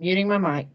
Muting my mic.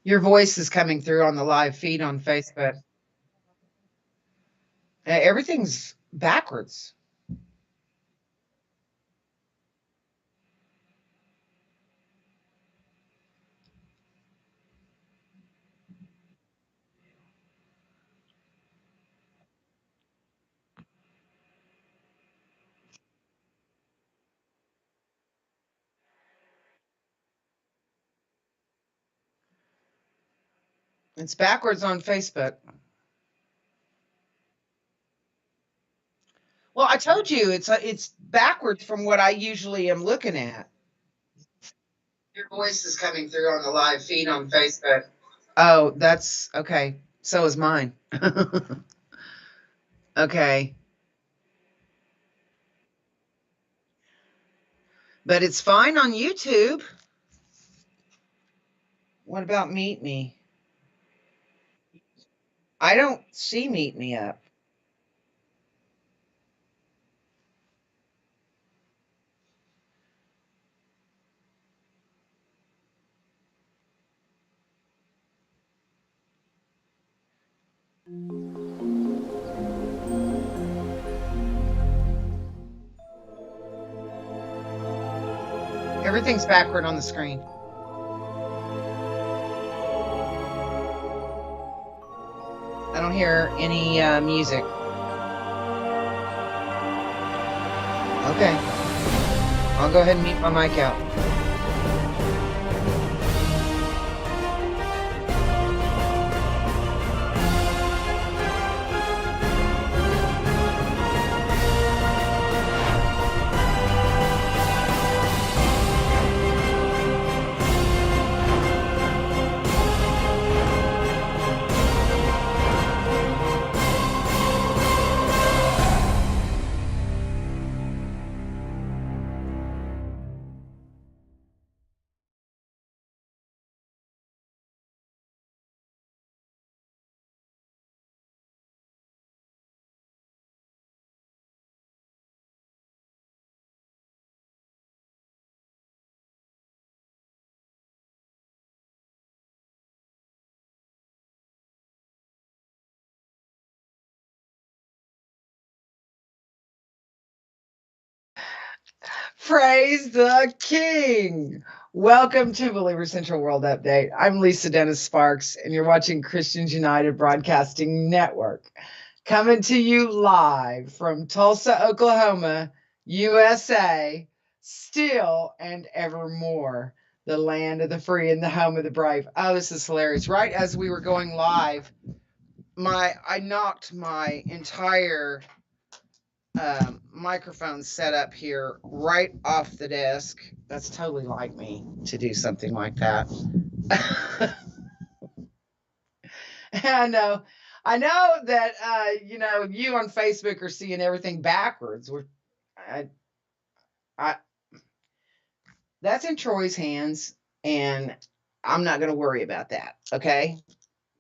Your voice is coming through on the live feed on Facebook. Everything's backwards. It's backwards on Facebook. Well, I told you it's backwards from what I usually am looking at. Your voice is coming through on the live feed on Facebook. Oh, that's okay. So is mine. Okay. But it's fine on YouTube. What about Meet Me? I don't see Meet Me up. Everything's backward on the screen. I don't hear any music. Okay. I'll go ahead and mute my mic out. Praise the King. Welcome to Believer Central World Update. I'm Lisa Dennis Sparks, and you're watching Christians United Broadcasting Network. Coming to you live from Tulsa, Oklahoma, USA, still and evermore, the land of the free and the home of the brave. Oh, this is hilarious. Right as we were going live, I knocked my entire microphone set up here right off the desk. That's totally like me to do something like that. I know that you on Facebook are seeing everything backwards. I, I, that's in Troy's hands, and I'm not going to worry about that. Okay.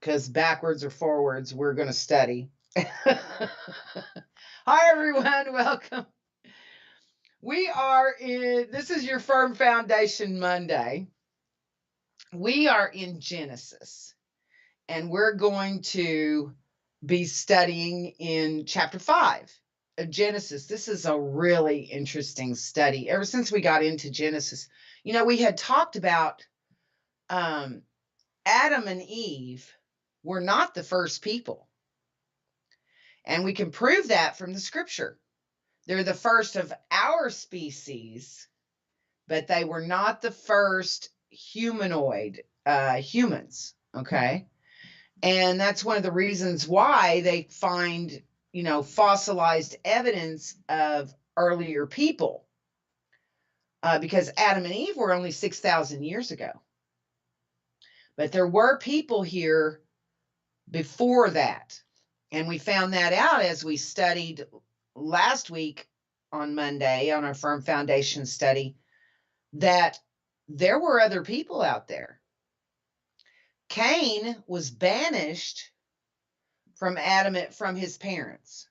because backwards or forwards, we're going to study. Hi, everyone. Welcome. This is your Firm Foundation Monday. We are in Genesis, and we're going to be studying in chapter 5 of Genesis. This is a really interesting study. Ever since we got into Genesis, we had talked about Adam and Eve were not the first people. And we can prove that from the scripture. They're the first of our species, but they were not the first humanoid humans, okay? And that's one of the reasons why they find, fossilized evidence of earlier people, because Adam and Eve were only 6,000 years ago. But there were people here before that. And we found that out as we studied last week on Monday on our Firm Foundation study, that there were other people out there. Cain was banished from from his parents,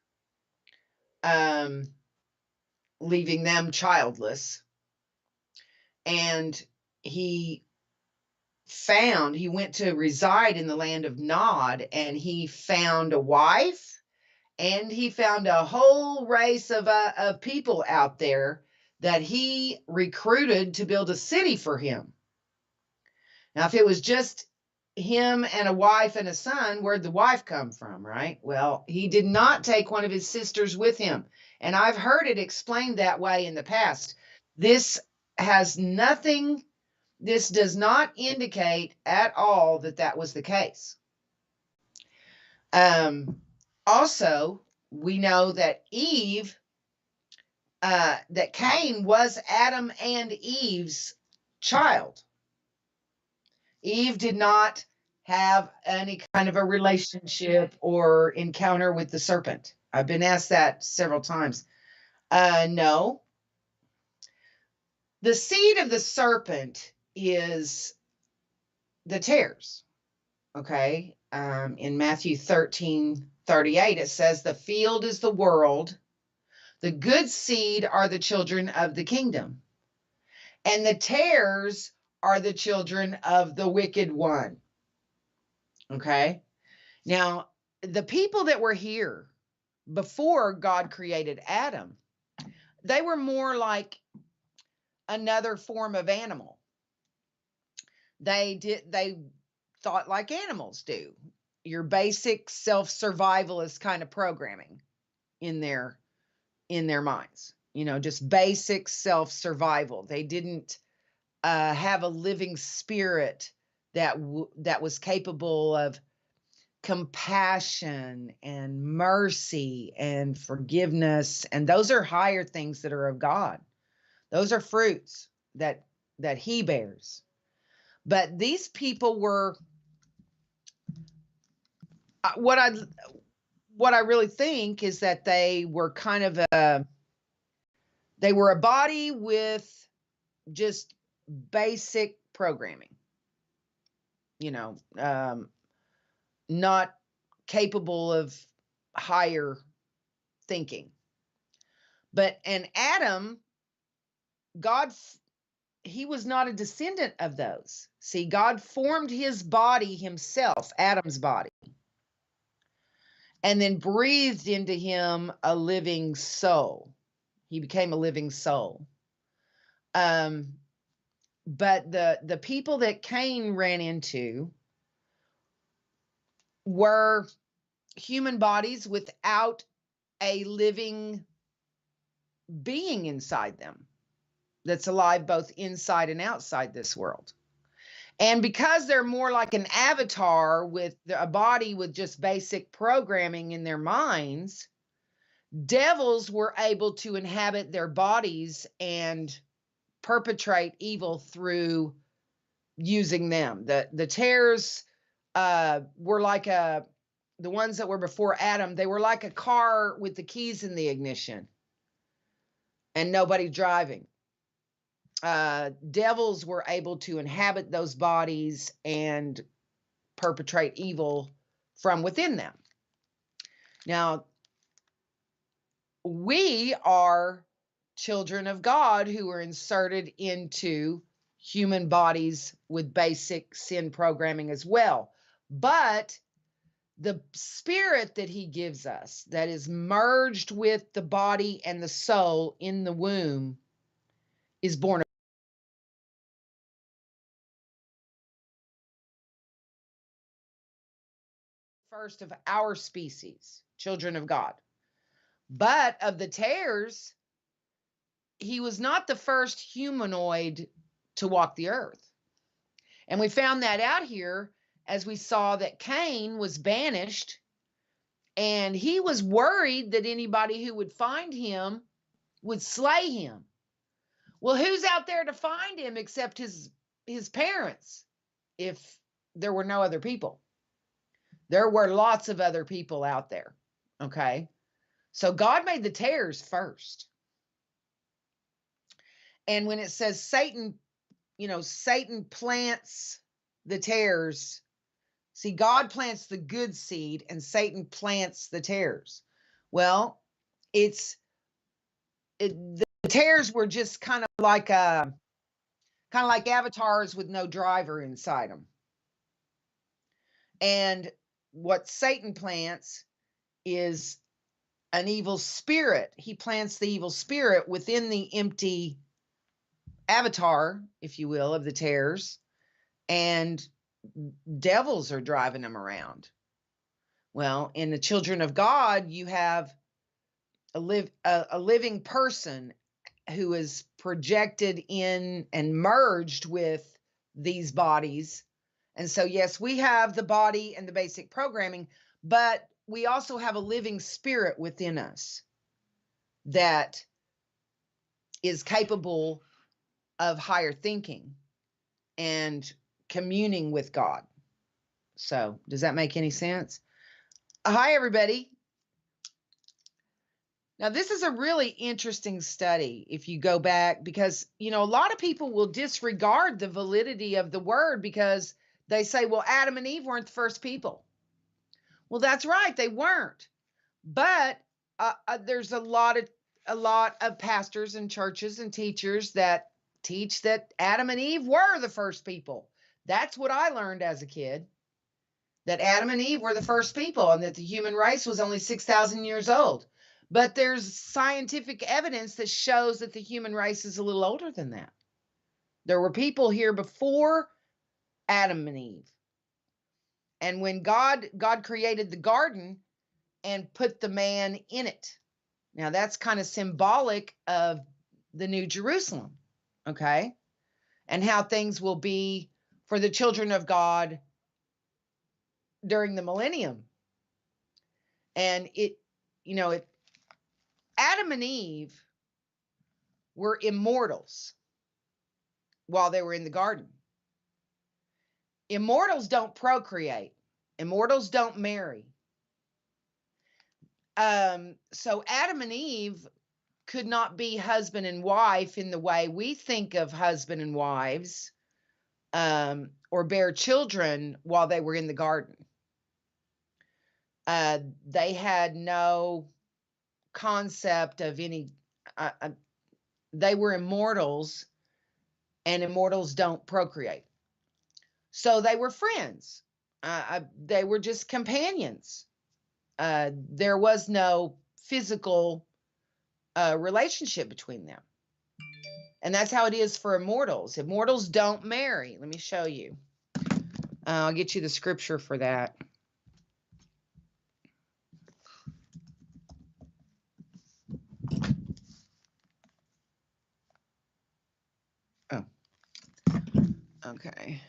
leaving them childless. And he went to reside in the land of Nod, and he found a wife, and he found a whole race of people out there that he recruited to build a city for him. Now, if it was just him and a wife and a son, where'd the wife come from, right? Well, he did not take one of his sisters with him. And I've heard it explained that way in the past. This does not indicate at all that was the case. Also, we know that that Cain was Adam and Eve's child. Eve did not have any kind of a relationship or encounter with the serpent. I've been asked that several times. No. The seed of the serpent is the tares. Okay. In Matthew 13:38, it says, "The field is the world. The good seed are the children of the kingdom, and the tares are the children of the wicked one." Okay. Now, the people that were here before God created Adam, they were more like another form of animal. They thought like animals do. Your basic self-survivalist kind of programming in their minds. Just basic self-survival. They didn't have a living spirit that was capable of compassion and mercy and forgiveness. And those are higher things that are of God. Those are fruits that he bears. But these people were what I really think is that they were kind of a body with just basic programming, not capable of higher thinking. And Adam, God, he was not a descendant of those. See, God formed his body himself, Adam's body, and then breathed into him a living soul. He became a living soul. But the people that Cain ran into were human bodies without a living being inside them that's alive both inside and outside this world. And because they're more like an avatar with a body with just basic programming in their minds, devils were able to inhabit their bodies and perpetrate evil through using them. The tares were like the ones that were before Adam, they were like a car with the keys in the ignition and nobody driving. Devils were able to inhabit those bodies and perpetrate evil from within them. Now, we are children of God who are inserted into human bodies with basic sin programming as well. But the spirit that he gives us, that is merged with the body and the soul in the womb, is born first of our species, children of God. But of the tares, he was not the first humanoid to walk the earth. And we found that out here as we saw that Cain was banished, and he was worried that anybody who would find him would slay him. Well, who's out there to find him except his parents, if there were no other people? There were lots of other people out there, okay? So God made the tares first. And when it says Satan, Satan plants the tares. See, God plants the good seed and Satan plants the tares. Well, the tares were just kind of like avatars with no driver inside them. And what Satan plants is an evil spirit. He plants the evil spirit within the empty avatar, if you will, of the tares, and devils are driving them around. Well, in the children of God, you have a living person who is projected in and merged with these bodies. And so, yes, we have the body and the basic programming, but we also have a living spirit within us that is capable of higher thinking and communing with God. So, does that make any sense? Hi, everybody. Now, this is a really interesting study if you go back, because, a lot of people will disregard the validity of the word because they say, well, Adam and Eve weren't the first people. Well, that's right. They weren't. But there's a lot of pastors and churches and teachers that teach that Adam and Eve were the first people. That's what I learned as a kid, that Adam and Eve were the first people and that the human race was only 6,000 years old. But there's scientific evidence that shows that the human race is a little older than that. There were people here before Adam and Eve. And when God created the garden and put the man in it. Now, that's kind of symbolic of the New Jerusalem, okay? And how things will be for the children of God during the millennium. And Adam and Eve were immortals while they were in the garden. Immortals don't procreate. Immortals don't marry. So Adam and Eve could not be husband and wife in the way we think of husband and wives, or bear children while they were in the garden. They had no concept of any, they were immortals, and immortals don't procreate. So they were friends. They were just companions. There was no physical relationship between them. And that's how it is for immortals. Immortals don't marry. Let me show you. I'll get you the scripture for that. Oh, okay.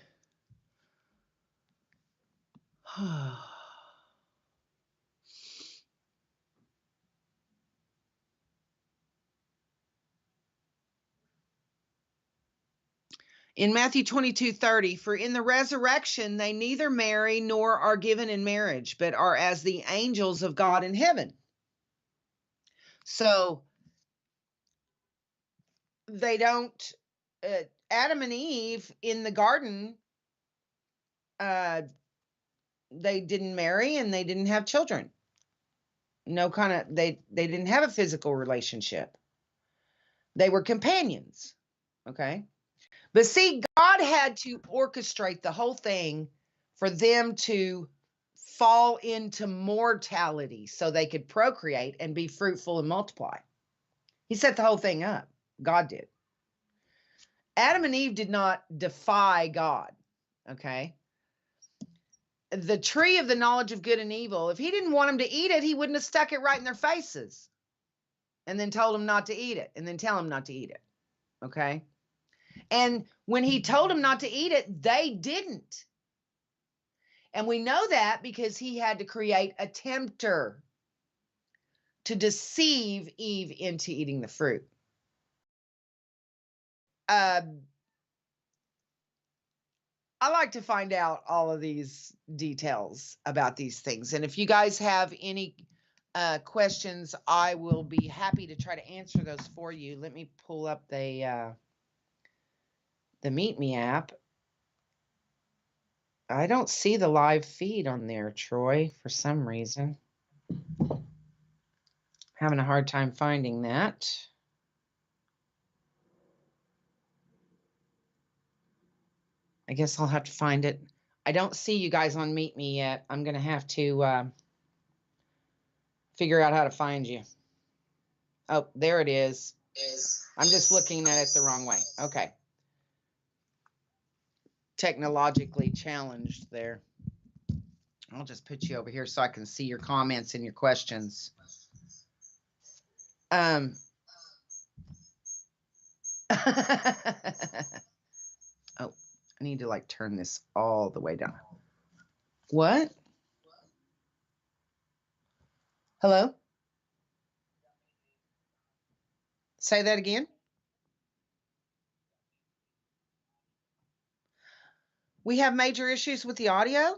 In Matthew 22:30, for in the resurrection they neither marry nor are given in marriage, but are as the angels of God in heaven. So they don't, Adam and Eve in the garden they didn't marry and they didn't have children. No kind of they didn't have a physical relationship. They were companions. Okay. But see, God had to orchestrate the whole thing for them to fall into mortality so they could procreate and be fruitful and multiply. He set the whole thing up. God did. Adam and Eve did not defy God. Okay. The tree of the knowledge of good and evil, if he didn't want them to eat it, he wouldn't have stuck it right in their faces and then told them not to eat it and then tell them not to eat it. Okay. And when he told them not to eat it, they didn't. And we know that because he had to create a tempter to deceive Eve into eating the fruit. I like to find out all of these details about these things. And if you guys have any questions, I will be happy to try to answer those for you. Let me pull up the Meet Me app. I don't see the live feed on there, Troy, for some reason. Having a hard time finding that. I guess I'll have to find it. I don't see you guys on Meet Me yet. I'm going to have to figure out how to find you. Oh, there it is. I'm just looking at it the wrong way. Okay. Technologically challenged there. I'll just put you over here so I can see your comments and your questions. Oh, I need to like turn this all the way down. What? Hello? Say that again. We have major issues with the audio.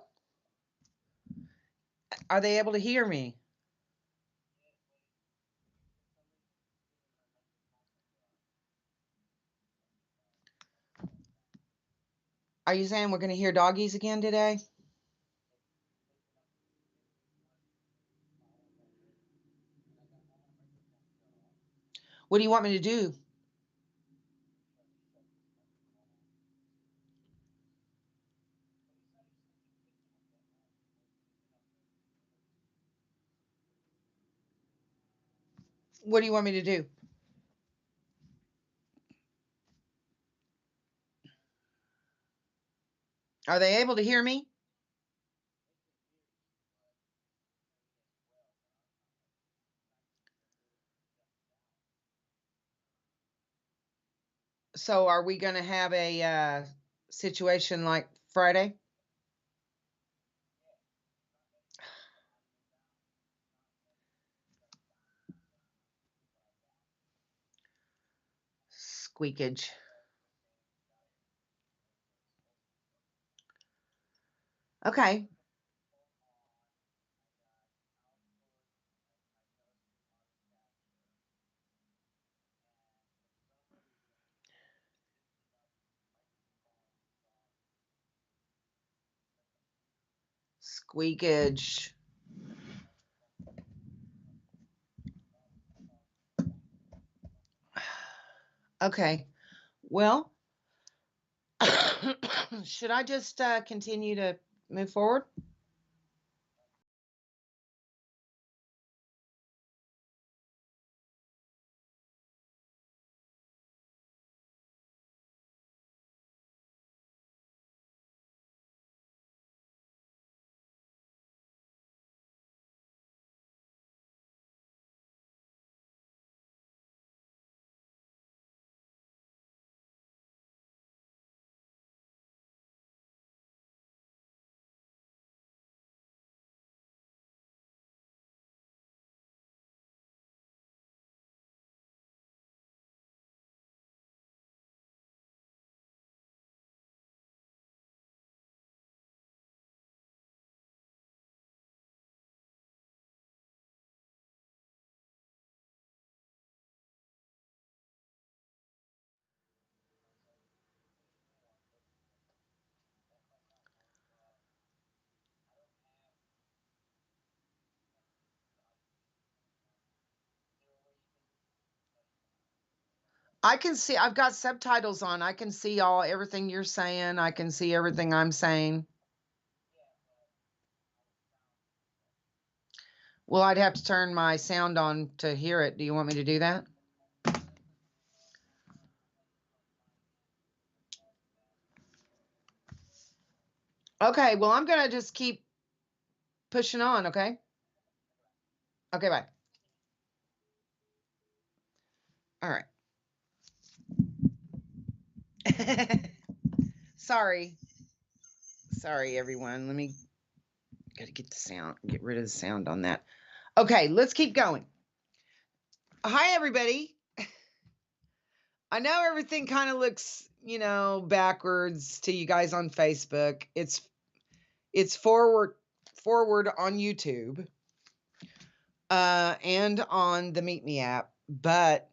Are they able to hear me? Are you saying we're going to hear doggies again today? What do you want me to do? What do you want me to do? Are they able to hear me? So are we going to have a situation like Friday? Squeakage. Okay. Squeakage. Okay. Well, should I just continue to move forward? I can see, I've got subtitles on. I can see everything you're saying. I can see everything I'm saying. Well, I'd have to turn my sound on to hear it. Do you want me to do that? Okay, well, I'm going to just keep pushing on, okay? Okay, bye. All right. Sorry. Sorry, everyone. Let me got to get rid of the sound on that. Okay, let's keep going. Hi, everybody. I know everything kind of looks, backwards to you guys on Facebook. It's forward on YouTube, and on the Meet Me app, but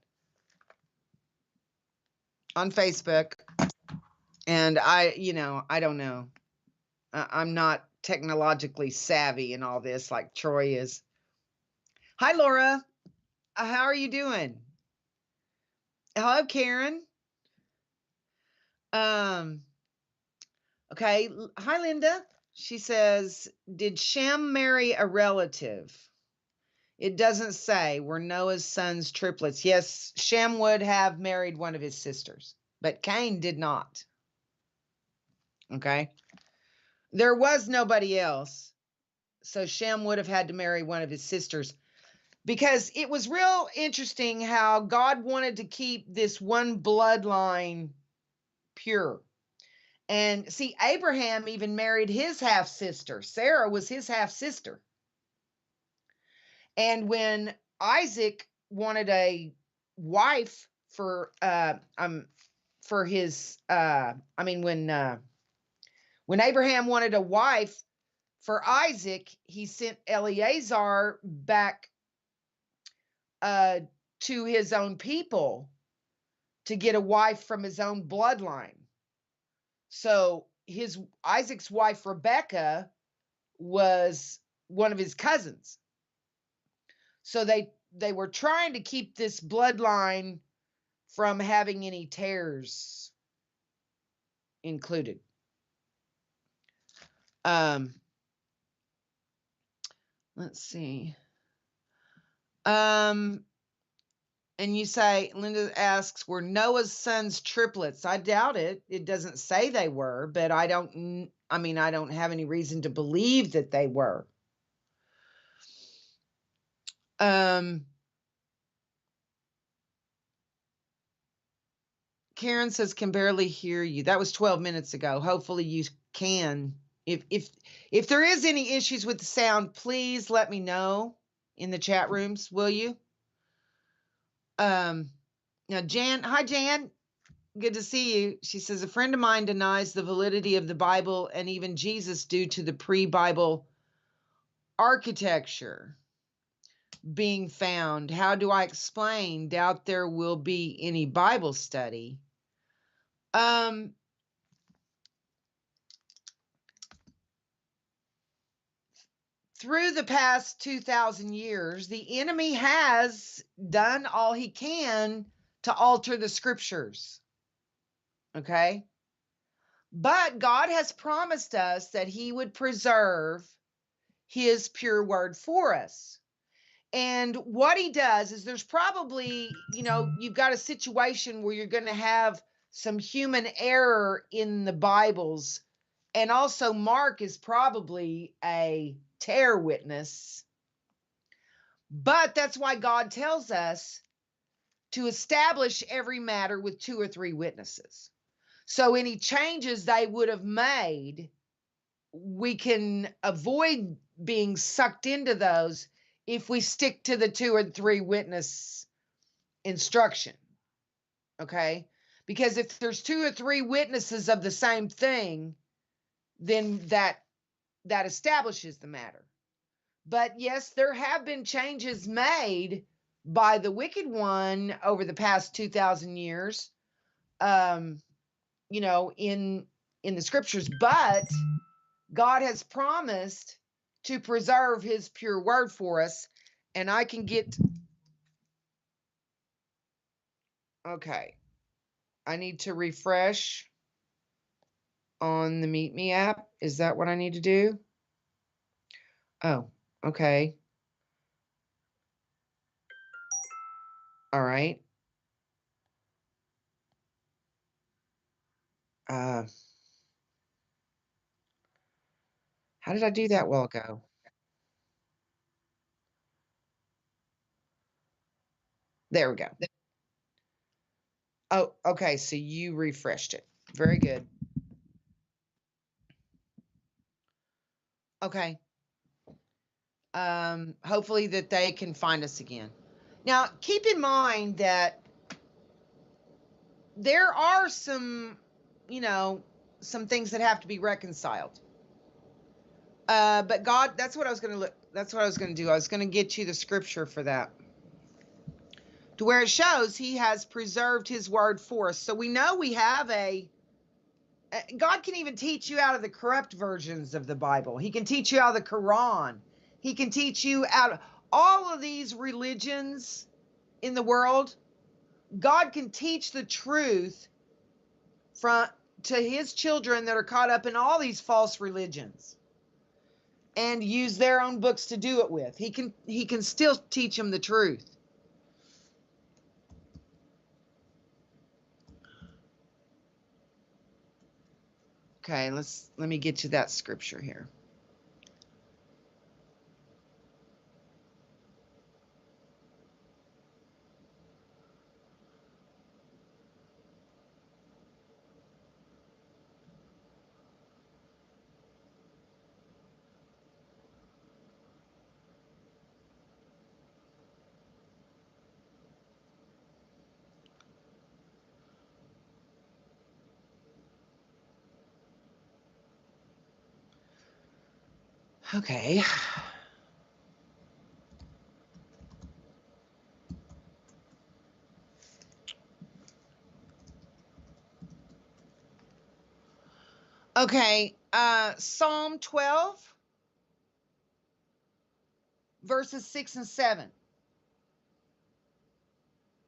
on Facebook. And I don't know. I'm not technologically savvy in all this like Troy is. Hi, Laura. How are you doing? Hello, Karen. Okay. Hi, Linda. She says, did Shem marry a relative? It doesn't say. Were Noah's sons triplets? Yes, Shem would have married one of his sisters, but Cain did not. Okay. There was nobody else. So Shem would have had to marry one of his sisters, because it was real interesting how God wanted to keep this one bloodline pure. And see, Abraham even married his half sister. Sarah was his half sister. And when Isaac wanted a wife for his when Abraham wanted a wife for Isaac, he sent Eleazar back to his own people to get a wife from his own bloodline. So Isaac's wife Rebecca was one of his cousins. So they were trying to keep this bloodline from having any tares included. Let's see. And you say, Linda asks, were Noah's sons triplets? I doubt it. It doesn't say they were, but I don't have any reason to believe that they were. Karen says, can barely hear you. That was 12 minutes ago. Hopefully you can. If there is any issues with the sound, please let me know in the chat rooms, will you? Now Jan, hi Jan. Good to see you. She says, a friend of mine denies the validity of the Bible and even Jesus due to the pre-Bible architecture being found. How do I explain? Doubt there will be any Bible study. Through the past 2,000 years, the enemy has done all he can to alter the scriptures. Okay? But God has promised us that he would preserve his pure word for us. And what he does is there's probably, you've got a situation where you're going to have some human error in the Bibles. And also Mark is probably a tare witness. But that's why God tells us to establish every matter with 2 or 3 witnesses. So any changes they would have made, we can avoid being sucked into those if we stick to the 2 or 3 witness instruction. Okay? Because if there's 2 or 3 witnesses of the same thing, then that establishes the matter. But yes, there have been changes made by the wicked one over the past 2,000 years, in the scriptures. But God has promised to preserve his pure word for us. And I can get... Okay. I need to refresh on the Meet Me app. Is that what I need to do? Oh, okay. All right. How did I do that while ago? There we go. Oh, okay. So you refreshed it. Very good. Okay. Hopefully that they can find us again. Now, keep in mind that there are some, some things that have to be reconciled. But God, that's what I was going to look. That's what I was going to do. I was going to get you the scripture for that, to where it shows He has preserved His word for us. So we know we have God can even teach you out of the corrupt versions of the Bible. He can teach you out of the Quran. He can teach you out of all of these religions in the world. God can teach the truth to His children that are caught up in all these false religions, and use their own books to do it with. He can still teach them the truth. Okay, let me get you that scripture here. Okay. Okay, Psalm 12, verses 6 and 7.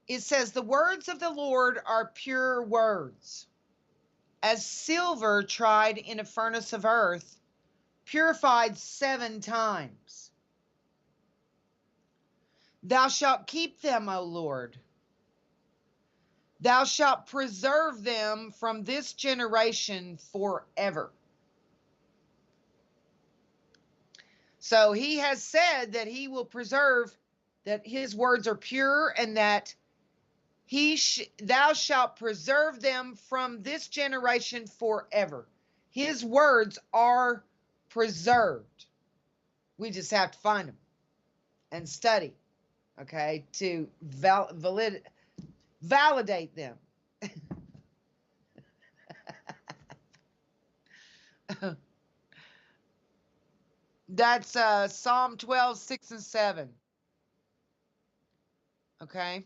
It says, "The words of the Lord are pure words, as silver tried in a furnace of earth, purified 7 times. Thou shalt keep them, O Lord. Thou shalt preserve them from this generation forever." So He has said that He will preserve, that His words are pure, and that thou shalt preserve them from this generation forever. His words are preserved. We just have to find them and study, okay, to validate them. That's Psalm 12, 6 and 7. Okay.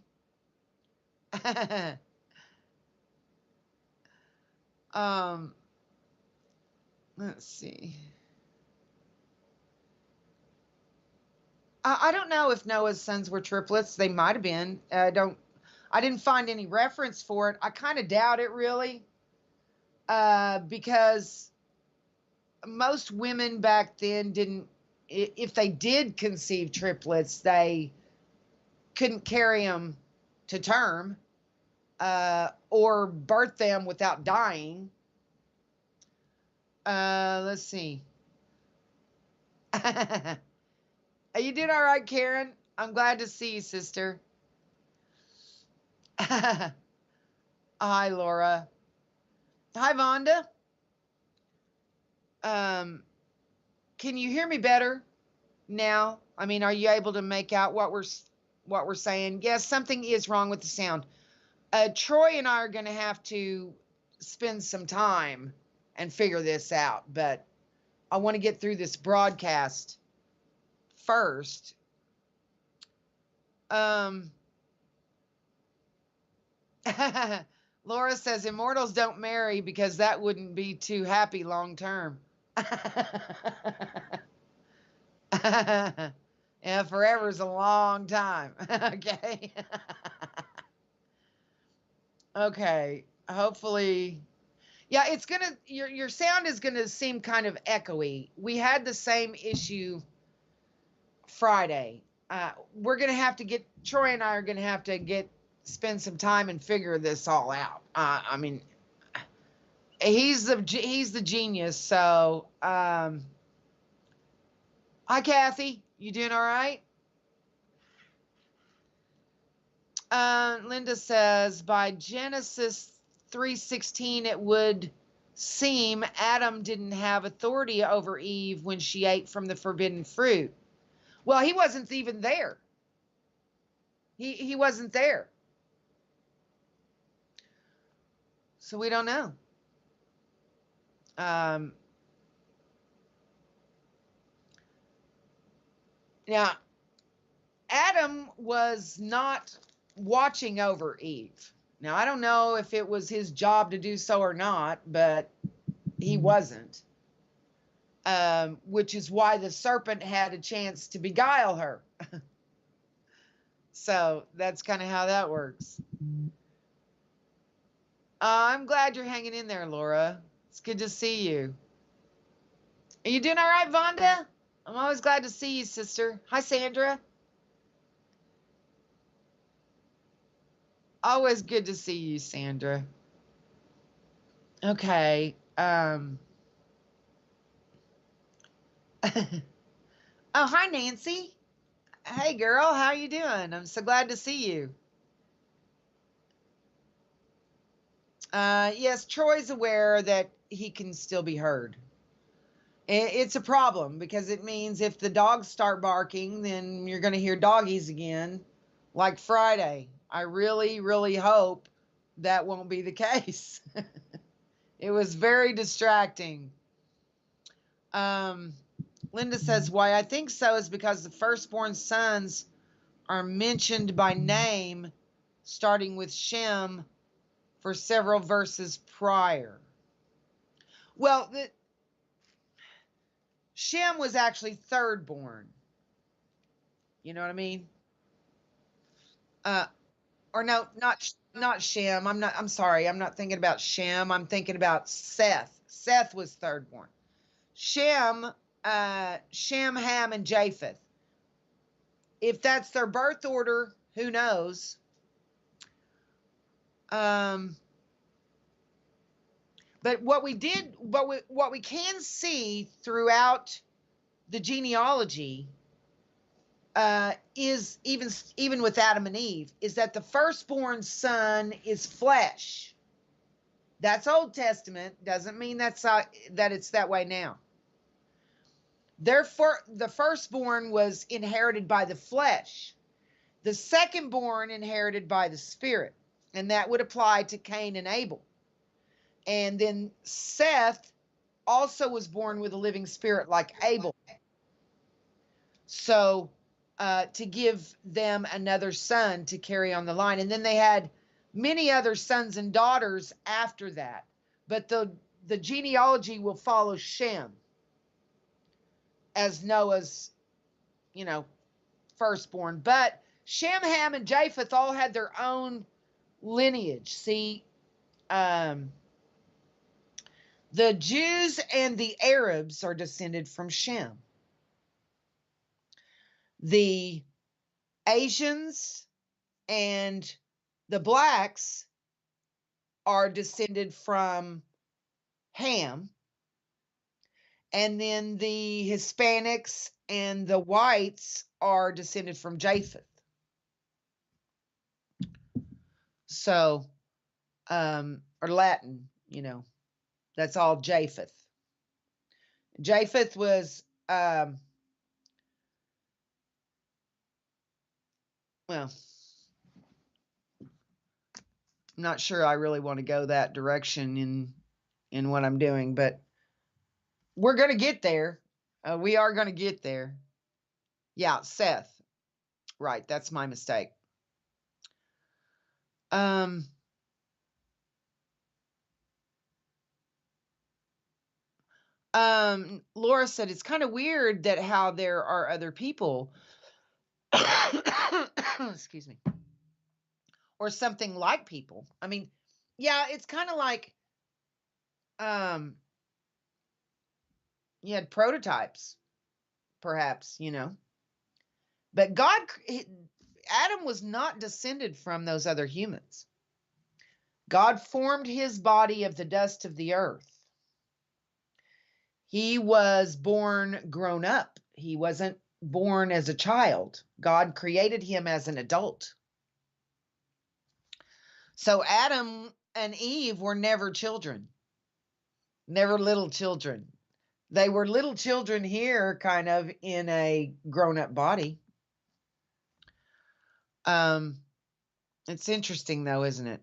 um, let's see. I don't know if Noah's sons were triplets. They might have been. I didn't find any reference for it. I kind of doubt it, really, because most women back then didn't. If they did conceive triplets, they couldn't carry them to term, or birth them without dying. Let's see. Are you doing all right, Karen? I'm glad to see you, sister. Hi, Laura. Hi, Vonda. Can you hear me better now? I mean, are you able to make out what we're saying? Yes, something is wrong with the sound. Troy and I are going to have to spend some time and figure this out, but I want to get through this broadcast first. Laura says immortals don't marry because that wouldn't be too happy long term. Yeah, forever is a long time. Okay. Okay. hopefully, yeah, it's gonna your sound is gonna seem kind of echoey. We had the same issue Friday. We're gonna have to get Troy and I are gonna have to spend some time and figure this all out. I mean, he's the genius. So, hi Kathy, you doing all right? Linda says by Genesis 3:16 it would seem Adam didn't have authority over Eve when she ate from the forbidden fruit. Well, he wasn't even there. He wasn't there. So we don't know. Now, Adam was not watching over Eve. Now, I don't know if it was his job to do so or not, but he wasn't. Which is why the serpent had a chance to beguile her. So that's kind of how that works. I'm glad you're hanging in there, Laura. It's good to see you. Are you doing all right, Vonda? I'm always glad to see you, sister. Hi, Sandra. Always good to see you, Sandra. Okay. Oh, hi, Nancy. Hey, girl. How you doing? I'm so glad to see you. Yes, Troy's aware that he can still be heard. It's a problem because it means if the dogs start barking, then you're going to hear doggies again, like Friday. I really, really hope that won't be the case. It was very distracting. Linda says, why I think so is because the firstborn sons are mentioned by name, starting with Shem for several verses prior. Well, Shem was actually third born. You know what I mean? Or no, not Shem. I'm sorry. I'm not thinking about Shem. I'm thinking about Seth. Seth was third born. Shem, Ham, and Japheth. If that's their birth order, who knows? But what we can see throughout the genealogy is even with Adam and Eve is that the firstborn son is flesh. That's Old Testament. Doesn't mean that it's that way now. Therefore, the firstborn was inherited by the flesh. The secondborn inherited by the spirit, and that would apply to Cain and Abel. And then Seth also was born with a living spirit like Abel. So to give them another son to carry on the line. And then they had many other sons and daughters after that. But the genealogy will follow Shem as Noah's, firstborn. But Shem, Ham, and Japheth all had their own lineage. See, the Jews and the Arabs are descended from Shem. The Asians and the blacks are descended from Ham. And then the Hispanics and the whites are descended from Japheth. So, or Latin, that's all Japheth. Japheth was, well, I'm not sure I really want to go that direction in what I'm doing, but we're going to get there. We are going to get there. Yeah, Seth. Right, that's my mistake. Laura said it's kind of weird that how there are other people, excuse me, or something like people. I mean, Yeah, it's kind of like um you had prototypes, perhaps, But Adam was not descended from those other humans. God formed his body of the dust of the earth. He was born grown up. He wasn't born as a child. God created him as an adult. So Adam and Eve were never children, never little children. They were little children here, kind of in a grown up body. It's interesting, though, isn't it?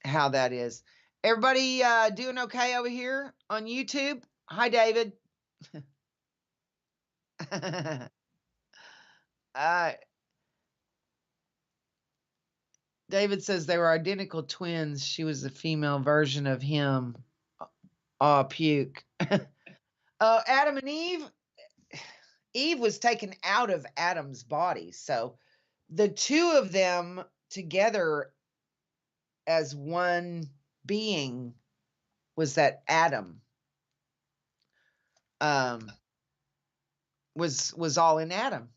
How that is. Everybody doing okay over here on YouTube? Hi, David. uh, David says they were identical twins. She was a female version of him. Oh, puke. Adam and Eve. Eve was taken out of Adam's body. So the two of them together as one being was that Adam was all in Adam.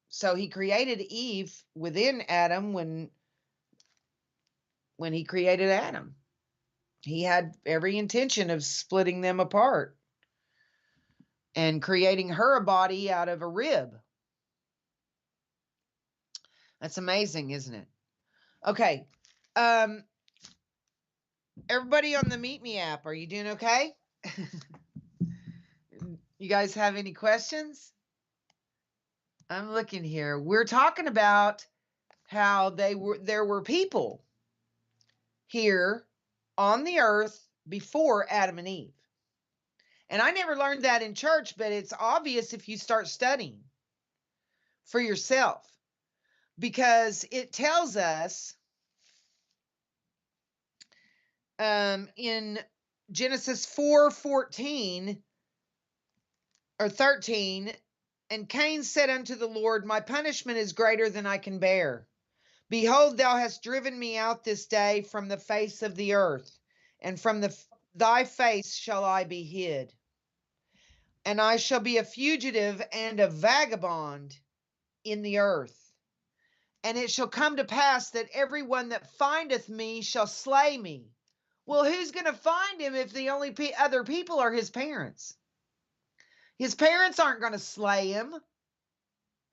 So he created Eve within Adam when he created Adam. He had every intention of splitting them apart and creating her a body out of a rib. That's amazing, isn't it? Okay. Everybody on the Meet Me app, are you doing okay? You guys have any questions? I'm looking here. We're talking about how there were people here on the earth before Adam and Eve. And I never learned that in church, but it's obvious if you start studying for yourself, because it tells us in Genesis 4:14 or 13, and Cain said unto the Lord, my punishment is greater than I can bear. Behold, thou hast driven me out this day from the face of the earth, and from thy face shall I be hid. And I shall be a fugitive and a vagabond in the earth. And it shall come to pass that every one that findeth me shall slay me. Well, who's going to find him if the only other people are his parents? His parents aren't going to slay him.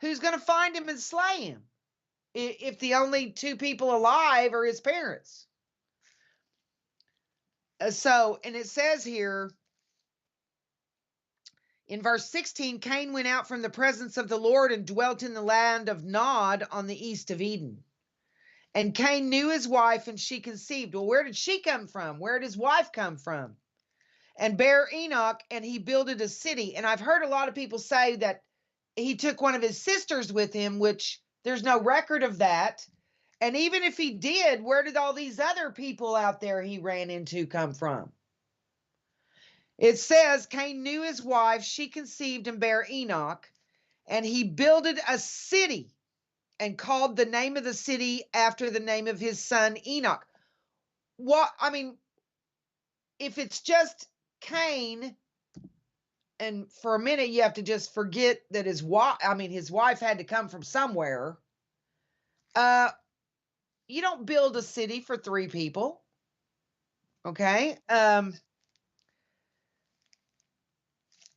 Who's going to find him and slay him if the only two people alive are his parents? And it says here in verse 16, Cain went out from the presence of the Lord and dwelt in the land of Nod on the east of Eden. And Cain knew his wife, and she conceived. Well, where did she come from? Where did his wife come from? And bare Enoch, and he builded a city. And I've heard a lot of people say that he took one of his sisters with him, which there's no record of that. And even if he did, where did all these other people out there he ran into come from? It says Cain knew his wife, she conceived and bare Enoch, and he builded a city and called the name of the city after the name of his son Enoch. What, I mean, if it's just Cain, and for a minute you have to just forget that his wife had to come from somewhere. You don't build a city for three people. Okay.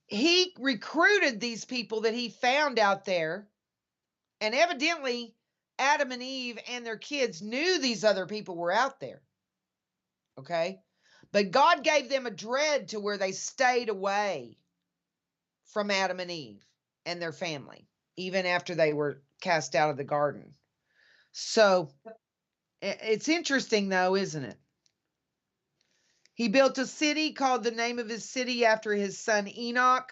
He recruited these people that he found out there, and evidently Adam and Eve and their kids knew these other people were out there. Okay. But God gave them a dread to where they stayed away from Adam and Eve and their family, even after they were cast out of the garden. So it's interesting, though, isn't it? He built a city, called the name of his city after his son Enoch.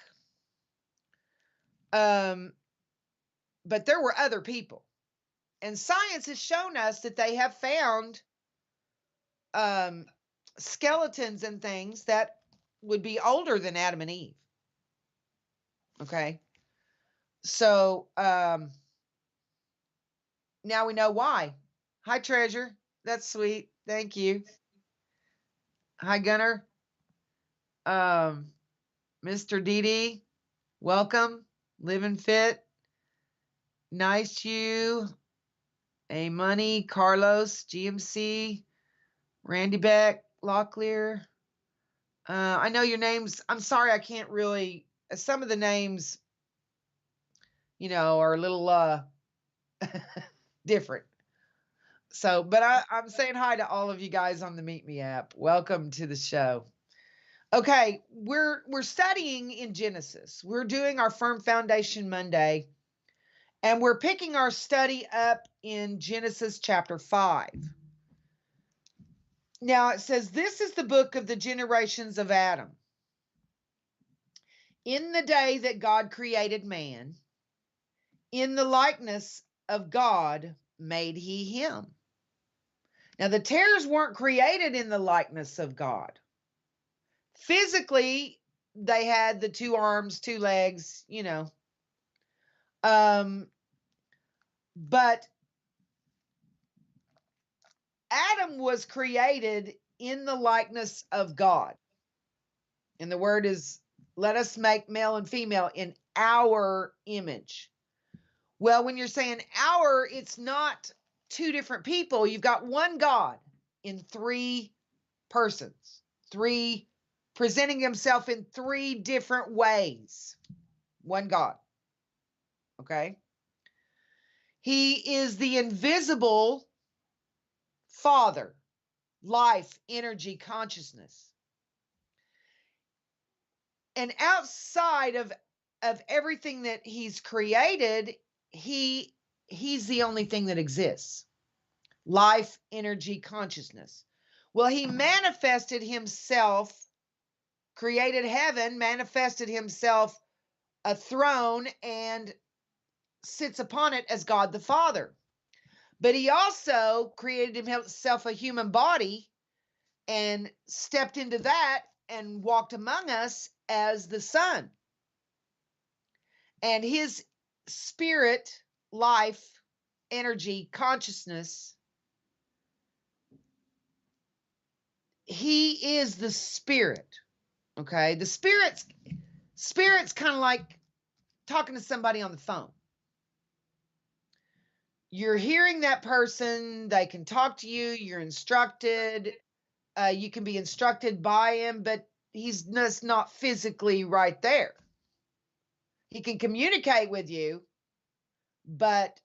But there were other people. And science has shown us that they have found skeletons and things that would be older than Adam and Eve. Okay. So now we know why. Hi, Treasure. That's sweet. Thank you. Hi, Gunnar. Mr. DD, welcome. Living Fit. Nice you. A Money, Carlos, GMC, Randy Beck, Locklear. I know your names. I'm sorry, I can't really. Some of the names, are a little different. So, but I'm saying hi to all of you guys on the Meet Me app. Welcome to the show. Okay, we're studying in Genesis. We're doing our Firm Foundation Monday, and we're picking our study up in Genesis chapter 5. Now it says, this is the book of the generations of Adam. In the day that God created man, in the likeness of God made he him. Now the tares weren't created in the likeness of God. Physically, they had the 2 arms, 2 legs, but Adam was created in the likeness of God. And the word is, let us make male and female in our image. Well, when you're saying our, it's not 2 different people. You've got one God in 3 persons, 3 presenting himself in 3 different ways. One God. Okay? He is the invisible Father, life, energy, consciousness. And outside of everything that he's created, he's the only thing that exists. Life, energy, consciousness. Well, he manifested himself, created heaven, manifested himself a throne, and sits upon it as God the Father. But he also created himself a human body and stepped into that and walked among us as the Son. And his spirit, life, energy, consciousness, he is the spirit. Okay? The spirit's kind of like talking to somebody on the phone. You're hearing that person, they can talk to you, you're instructed, you can be instructed by him, but he's just not physically right there. He can communicate with you, but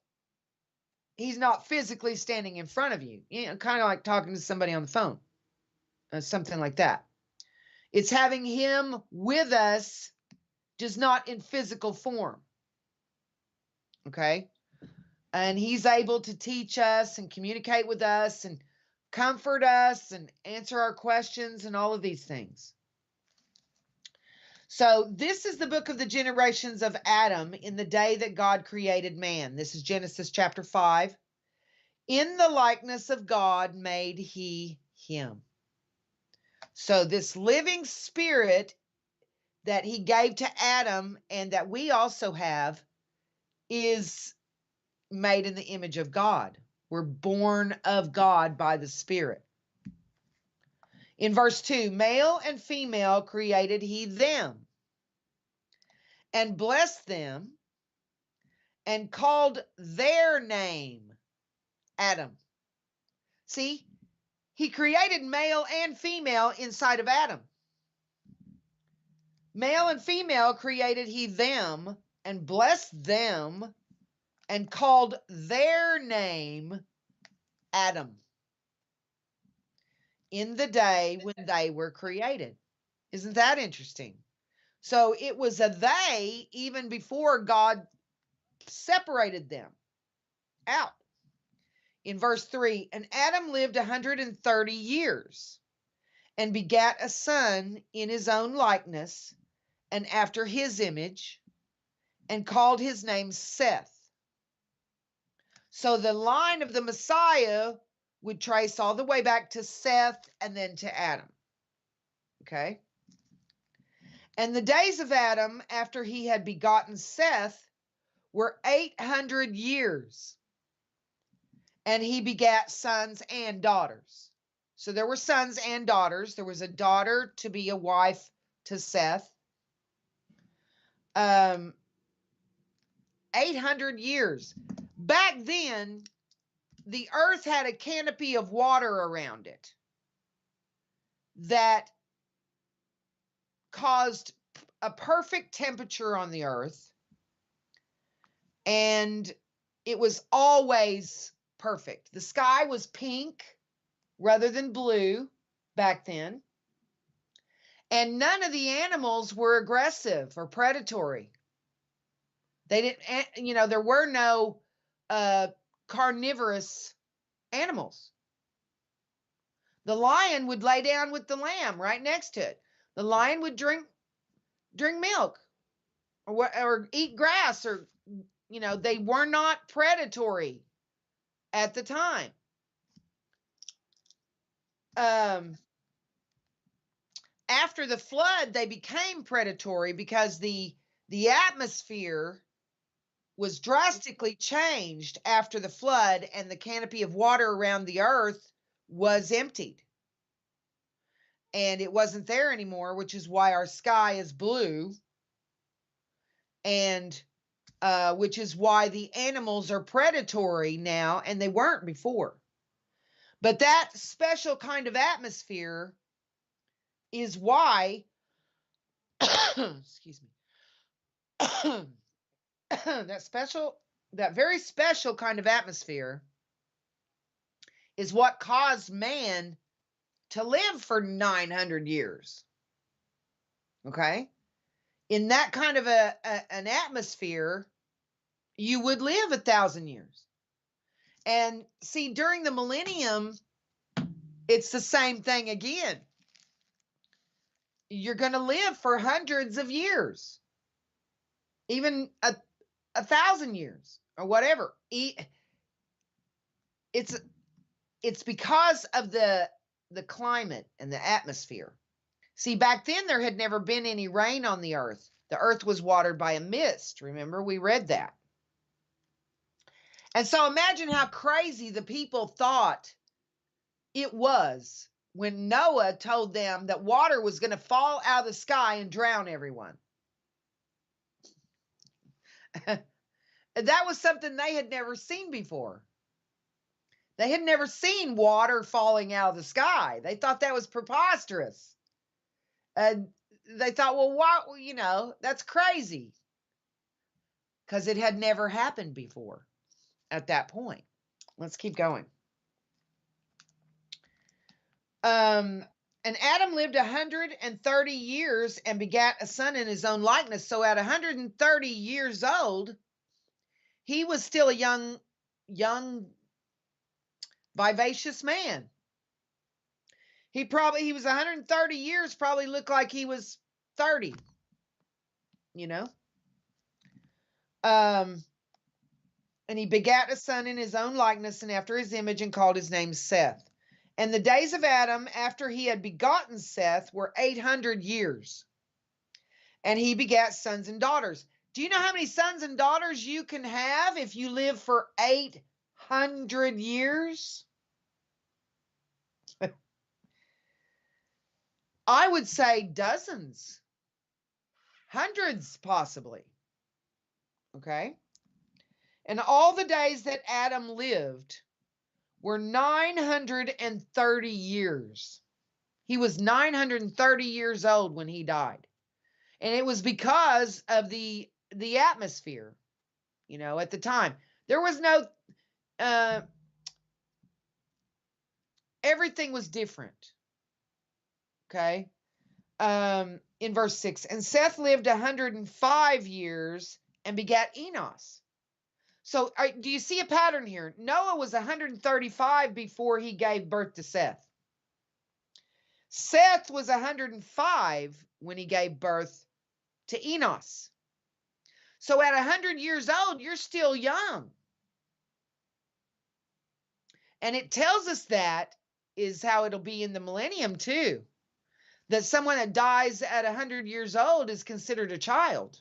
he's not physically standing in front of you. Kind of like talking to somebody on the phone, something like that. It's having him with us, just not in physical form. Okay? And he's able to teach us and communicate with us and comfort us and answer our questions and all of these things. So this is the book of the generations of Adam in the day that God created man. This is Genesis chapter 5. In the likeness of God made he him. So this living spirit that he gave to Adam and that we also have is made in the image of God. We're born of God by the Spirit. In verse 2, male and female created he them, and blessed them, and called their name Adam. See, he created male and female inside of Adam. Male and female created he them, and blessed them, and called their name Adam in the day when they were created. Isn't that interesting? So it was a they even before God separated them out. In verse 3, and Adam lived 130 years and begat a son in his own likeness and after his image, and called his name Seth. So the line of the Messiah would trace all the way back to Seth and then to Adam. Okay? And the days of Adam after he had begotten Seth were 800 years. And he begat sons and daughters. So there were sons and daughters. There was a daughter to be a wife to Seth. 800 years. Back then, the earth had a canopy of water around it that caused a perfect temperature on the earth. And it was always perfect. The sky was pink rather than blue back then. And none of the animals were aggressive or predatory. They didn't, there were no carnivorous animals. The lion would lay down with the lamb right next to it. The lion would drink milk or eat grass, or they were not predatory at the time. After the flood, they became predatory because the atmosphere was drastically changed after the flood, and the canopy of water around the earth was emptied. And it wasn't there anymore, which is why our sky is blue, and which is why the animals are predatory now, and they weren't before. But that special kind of atmosphere is why, excuse me, that very special kind of atmosphere is what caused man to live for 900 years. Okay? In that kind of an atmosphere, you would live 1,000 years. And see, during the millennium, it's the same thing again. You're going to live for hundreds of years, even 1,000 years or whatever. It's because of the climate and the atmosphere. See, back then there had never been any rain on the earth. The earth was watered by a mist. Remember, we read that. And so imagine how crazy the people thought it was when Noah told them that water was going to fall out of the sky and drown everyone. That was something they had never seen before. They had never seen water falling out of the sky. They thought that was preposterous. And they thought, well, what, that's crazy. Because it had never happened before at that point. Let's keep going. And Adam lived 130 years and begat a son in his own likeness. So at 130 years old, he was still a young, vivacious man. He was 130 years, probably looked like he was 30, And he begat a son in his own likeness and after his image, and called his name Seth. And the days of Adam after he had begotten Seth were 800 years. And he begat sons and daughters. Do you know how many sons and daughters you can have if you live for 800 years? I would say dozens, hundreds possibly. Okay? And all the days that Adam lived were 930 years. He was 930 years old when he died. And it was because of the atmosphere, at the time. There was no, everything was different. Okay? In verse 6, and Seth lived 105 years and begat Enos. So do you see a pattern here? Noah was 135 before he gave birth to Seth. Seth was 105 when he gave birth to Enos. So at 100 years old, you're still young. And it tells us that is how it'll be in the millennium too. That someone that dies at 100 years old is considered a child.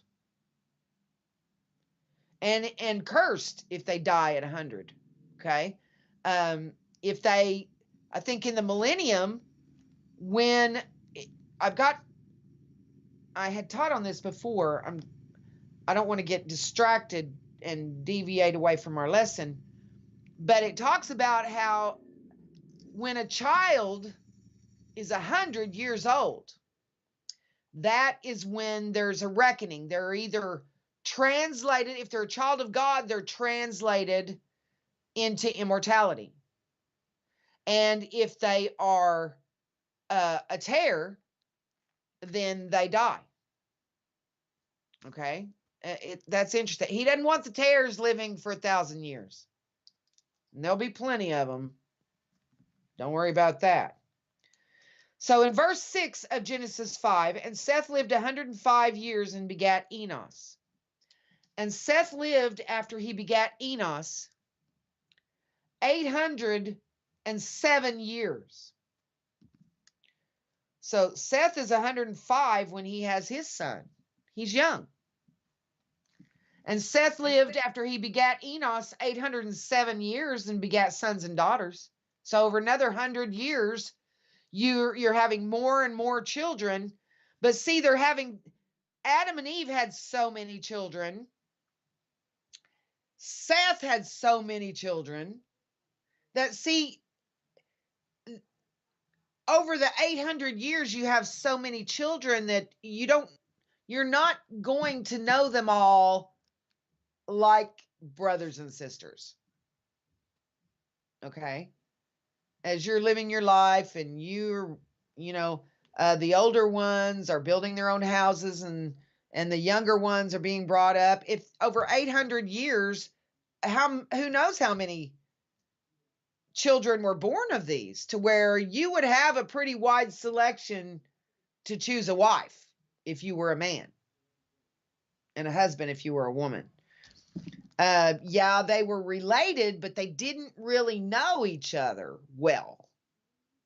And cursed if they die at 100. Okay? If they I think in the millennium, when I had taught on this before. I don't want to get distracted and deviate away from our lesson, but it talks about how when a child is 100 years old, that is when there's a reckoning. They're either translated, if they're a child of God, they're translated into immortality. And if they are a tare, then they die. Okay? That's interesting. He doesn't want the tares living for 1,000 years. And there'll be plenty of them. Don't worry about that. So in verse 6 of Genesis 5, and Seth lived 105 years and begat Enos. And Seth lived after he begat Enos 807 years. So Seth is 105 when he has his son. He's young. And Seth lived after he begat Enos 807 years and begat sons and daughters. So over another 100 years, you're having more and more children. But see, Adam and Eve had so many children. Seth had so many children that, see, over the 800 years, you have so many children that you're not going to know them all like brothers and sisters. Okay? As you're living your life and the older ones are building their own houses and the younger ones are being brought up. If over 800 years, who knows how many children were born of these, to where you would have a pretty wide selection to choose a wife if you were a man, and a husband if you were a woman. Yeah, they were related, but they didn't really know each other well.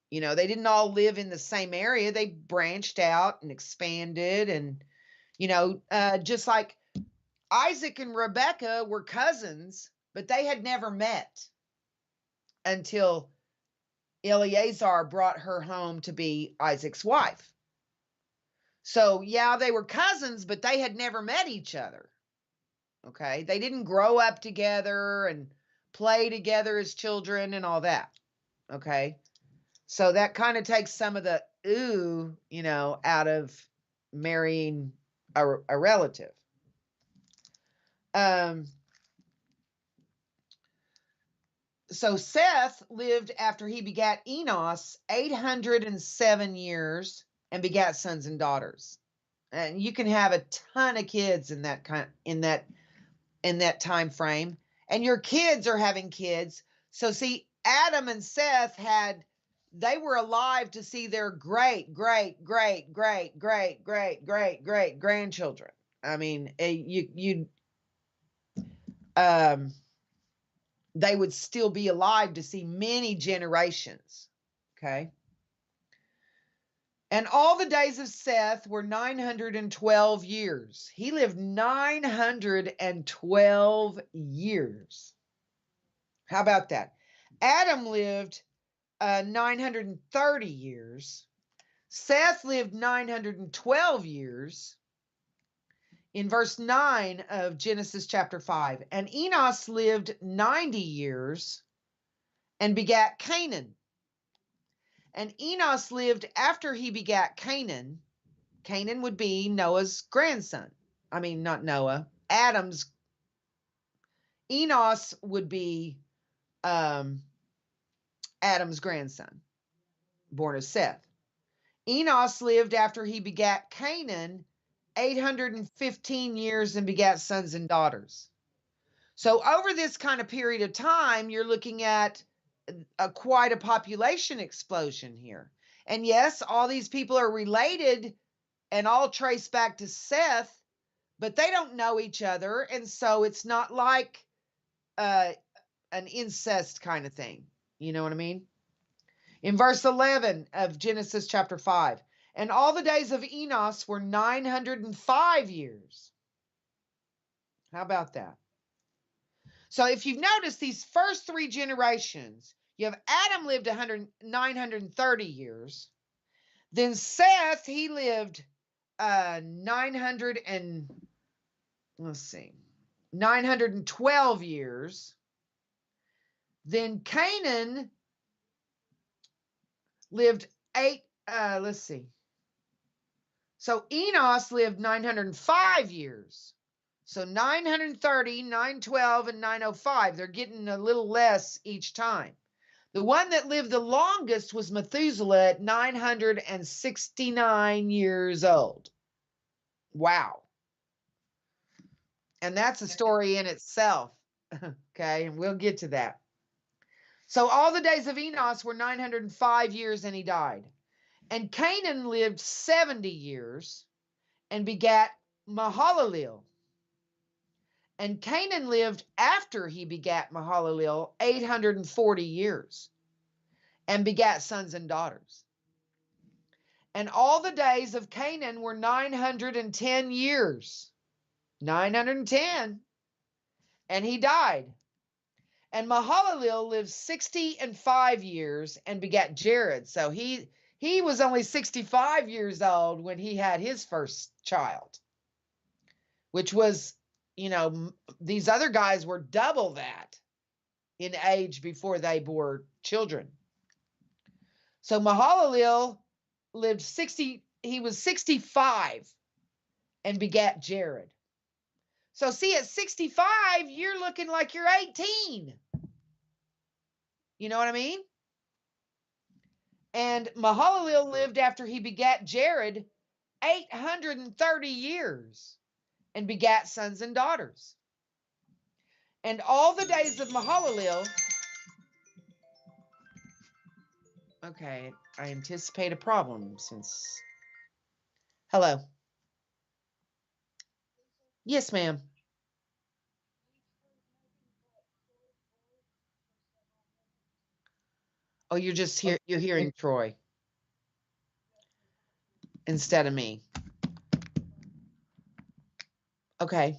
They didn't all live in the same area. They branched out and expanded. And, just like Isaac and Rebekah were cousins, but they had never met until Eleazar brought her home to be Isaac's wife. So, yeah, they were cousins, but they had never met each other. Okay? They didn't grow up together and play together as children and all that. Okay? So that kind of takes some of the out of marrying a relative. So Seth lived after he begat Enos 807 years and begat sons and daughters. And you can have a ton of kids in that time frame, and your kids are having kids. So see, Adam and Seth they were alive to see their great grandchildren. I mean, they would still be alive to see many generations. Okay. And all the days of Seth were 912 years. He lived 912 years. How about that? Adam lived 930 years. Seth lived 912 years. In verse 9 of Genesis chapter 5. And Enos lived 90 years and begat Canaan. And Enos lived after he begat Canaan. Canaan would be Noah's grandson. I mean, not Noah, Adam's. Enos would be Adam's grandson, born of Seth. Enos lived after he begat Canaan 815 years and begat sons and daughters. So over this kind of period of time, you're looking at quite a population explosion here. And yes, all these people are related and all trace back to Seth, but they don't know each other. And so it's not like an incest kind of thing. You know what I mean? In verse 11 of Genesis chapter 5, and all the days of Enos were 905 years. How about that? So if you've noticed, these first three generations, You have Adam lived 930 years. Then Seth, he lived 912 years. Then Canaan lived So Enos lived 905 years. So 930, 912, and 905. They're getting a little less each time. The one that lived the longest was Methuselah at 969 years old. Wow. And that's a story in itself. Okay, and we'll get to that. So all the days of Enos were 905 years and he died. And Canaan lived 70 years and begat Mahalalel. And Canaan lived after he begat Mahalalel 840 years and begat sons and daughters. And all the days of Canaan were 910 years. 910. And he died. And Mahalalel lived 65 years and begat Jared. So he was only 65 years old when he had his first child, which was, these other guys were double that in age before they bore children. So Mahalalel lived he was 65 and begat Jared. So see, at 65, you're looking like you're 18. You know what I mean? And Mahalalel lived after he begat Jared 830 years and begat sons and daughters. And all the days of Mahalalel. Okay, I anticipate a problem since. Hello. Yes, ma'am. Oh, you're hearing Troy instead of me. Okay.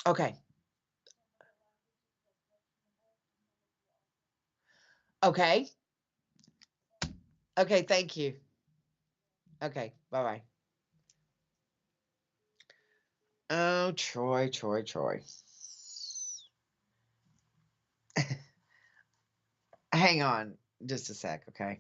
Okay. Okay. Okay, thank you. Okay, bye-bye. Oh, Troy. Hang on just a sec, okay?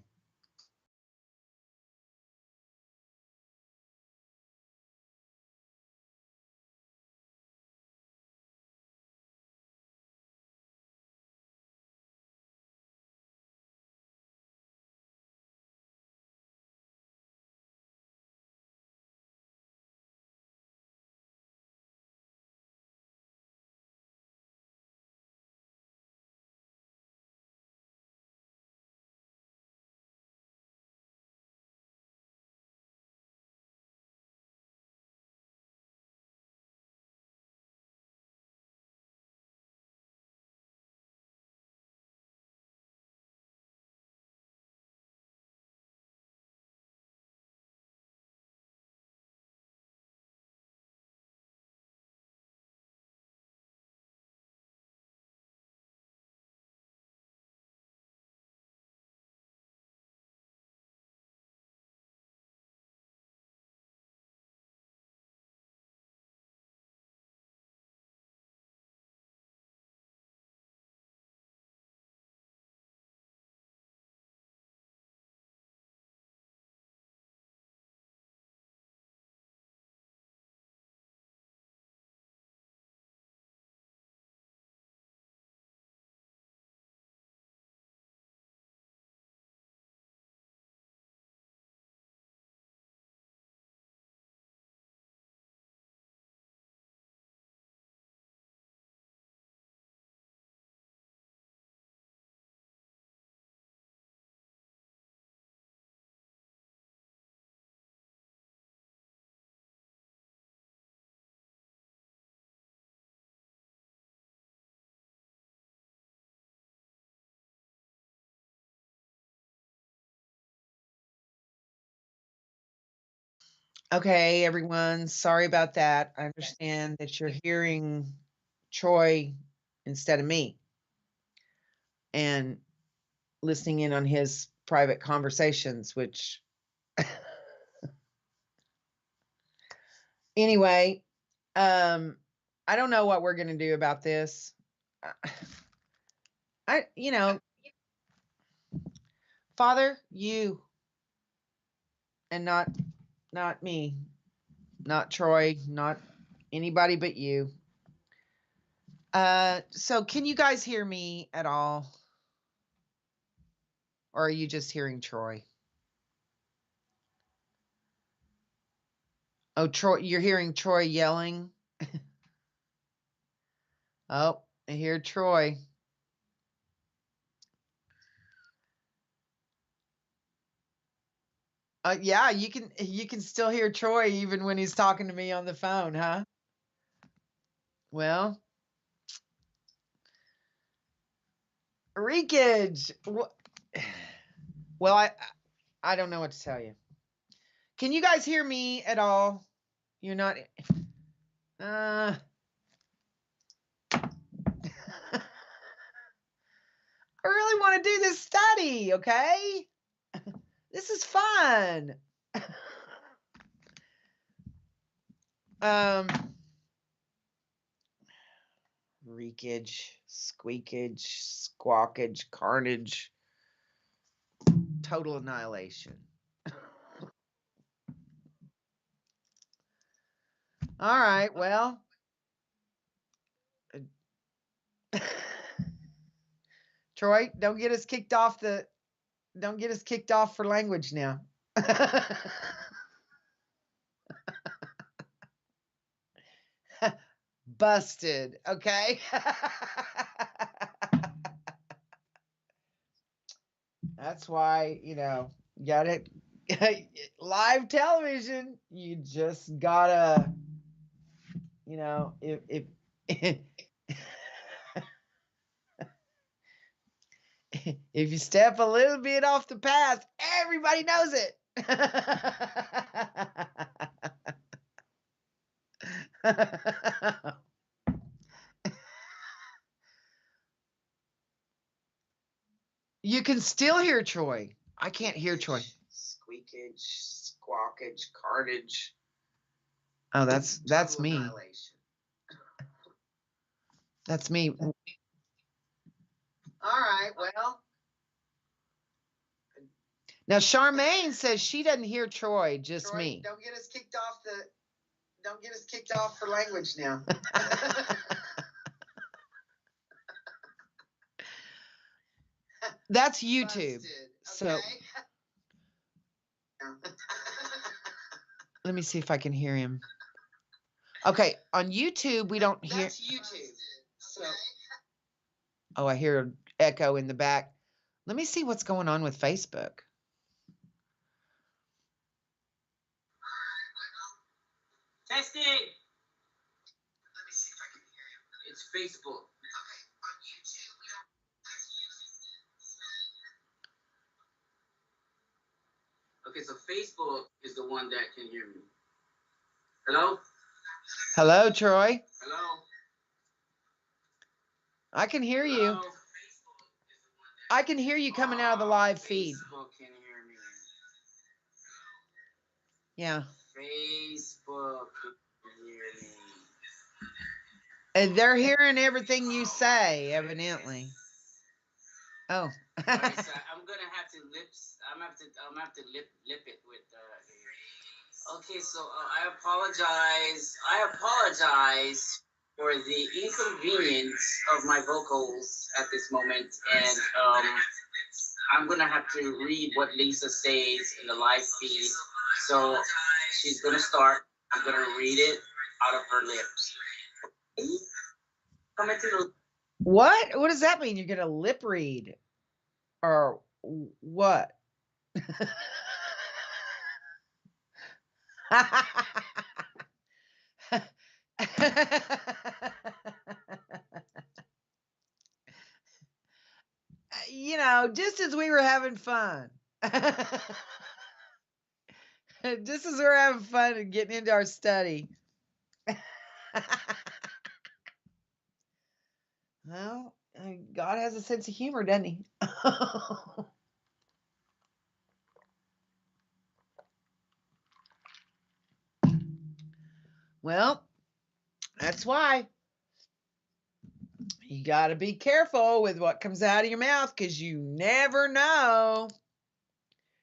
Okay, everyone. Sorry about that. I understand that you're hearing Troy instead of me. and listening in on his private conversations, which anyway, I don't know what we're going to do about this. Father, you, and not me, not Troy, not anybody but you. So can you guys hear me at all? Or are you just hearing Troy? Oh, Troy, you're hearing Troy yelling? Oh, I hear Troy. Yeah, you can still hear Troy even when he's talking to me on the phone, huh? Well, Reekage. Well, I don't know what to tell you. Can you guys hear me at all? You're not. I really want to do this study, okay? This is fun. Reekage, squeakage, squawkage, carnage, total annihilation. All right, well. Troy, don't get us kicked off for language now. Busted, okay? That's why, got it. Live television, you just gotta, if if you step a little bit off the path, everybody knows it. You can still hear Troy. I can't hear Troy. Squeakage, squawkage, carnage. Oh, that's me. That's me. All right, well. Now Charmaine says she doesn't hear Troy, just Troy, me. Don't get us kicked off for language now. That's YouTube. Busted. So okay. Let me see if I can hear him. Okay, on YouTube we don't hear. That's YouTube. So oh, I hear an echo in the back. Let me see what's going on with Facebook. Testing. Let me see if I can hear you. It's Facebook. Okay, on YouTube we don't. Okay, so Facebook is the one that can hear me. Hello? Hello, Troy. Hello? I can hear you. I can hear you coming out of the live feed. Facebook can hear me. Yeah. Facebook can hear me. And they're hearing everything you say, evidently. Oh. Right, so I'm gonna have to lip it with. Okay, so I apologize. I apologize for the inconvenience of my vocals at this moment, and I'm gonna have to read what Lisa says in the live feed. So she's gonna start. I'm gonna read it out of her lips. What? What does that mean? You're gonna lip read, or what? Just as we were having fun. Just as we're having fun and getting into our study. Well, God has a sense of humor, doesn't he? Well, that's why you got to be careful with what comes out of your mouth, because you never know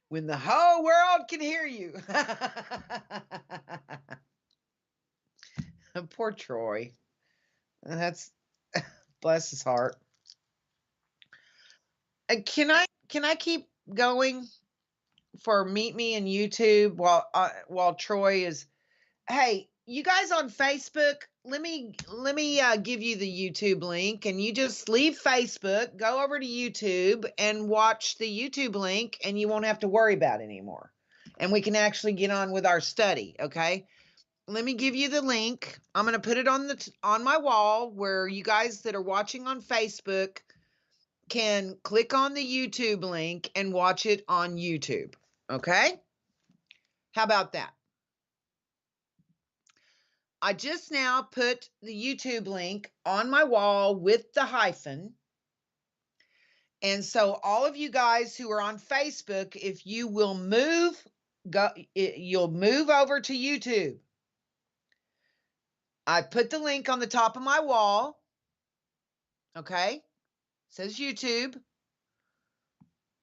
when the whole world can hear you. Poor Troy. That's bless his heart. Can I keep going for Meet Me in YouTube while Troy is? Hey, you guys on Facebook, let me give you the YouTube link, and you just leave Facebook, go over to YouTube, and watch the YouTube link, and you won't have to worry about it anymore. And we can actually get on with our study. Okay. Let me give you the link. I'm going to put it on my wall where you guys that are watching on Facebook can click on the YouTube link and watch it on YouTube. Okay? How about that? I just now put the YouTube link on my wall with the hyphen. And so all of you guys who are on Facebook, if you will you'll move over to YouTube. I put the link on the top of my wall. Okay? It says YouTube. It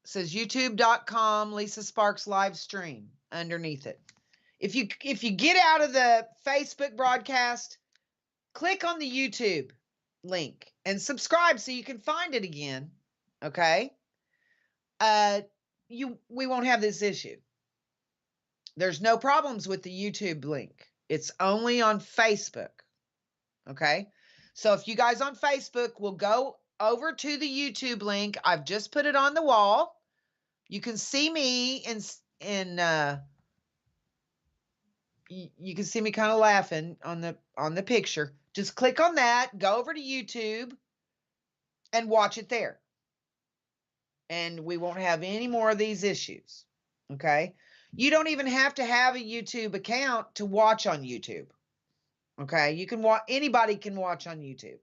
says youtube.com Lisa Sparks live stream underneath it. If you get out of the Facebook broadcast, click on the YouTube link and subscribe so you can find it again. Okay? We won't have this issue. There's no problems with the YouTube link. It's only on Facebook. Okay? So if you guys on Facebook will go over to the YouTube link, I've just put it on the wall. You can see me you can see me kind of laughing on the picture. Just click on that, go over to YouTube, and watch it there. And we won't have any more of these issues. Okay? You don't even have to have a YouTube account to watch on YouTube. Okay? You can anybody can watch on YouTube.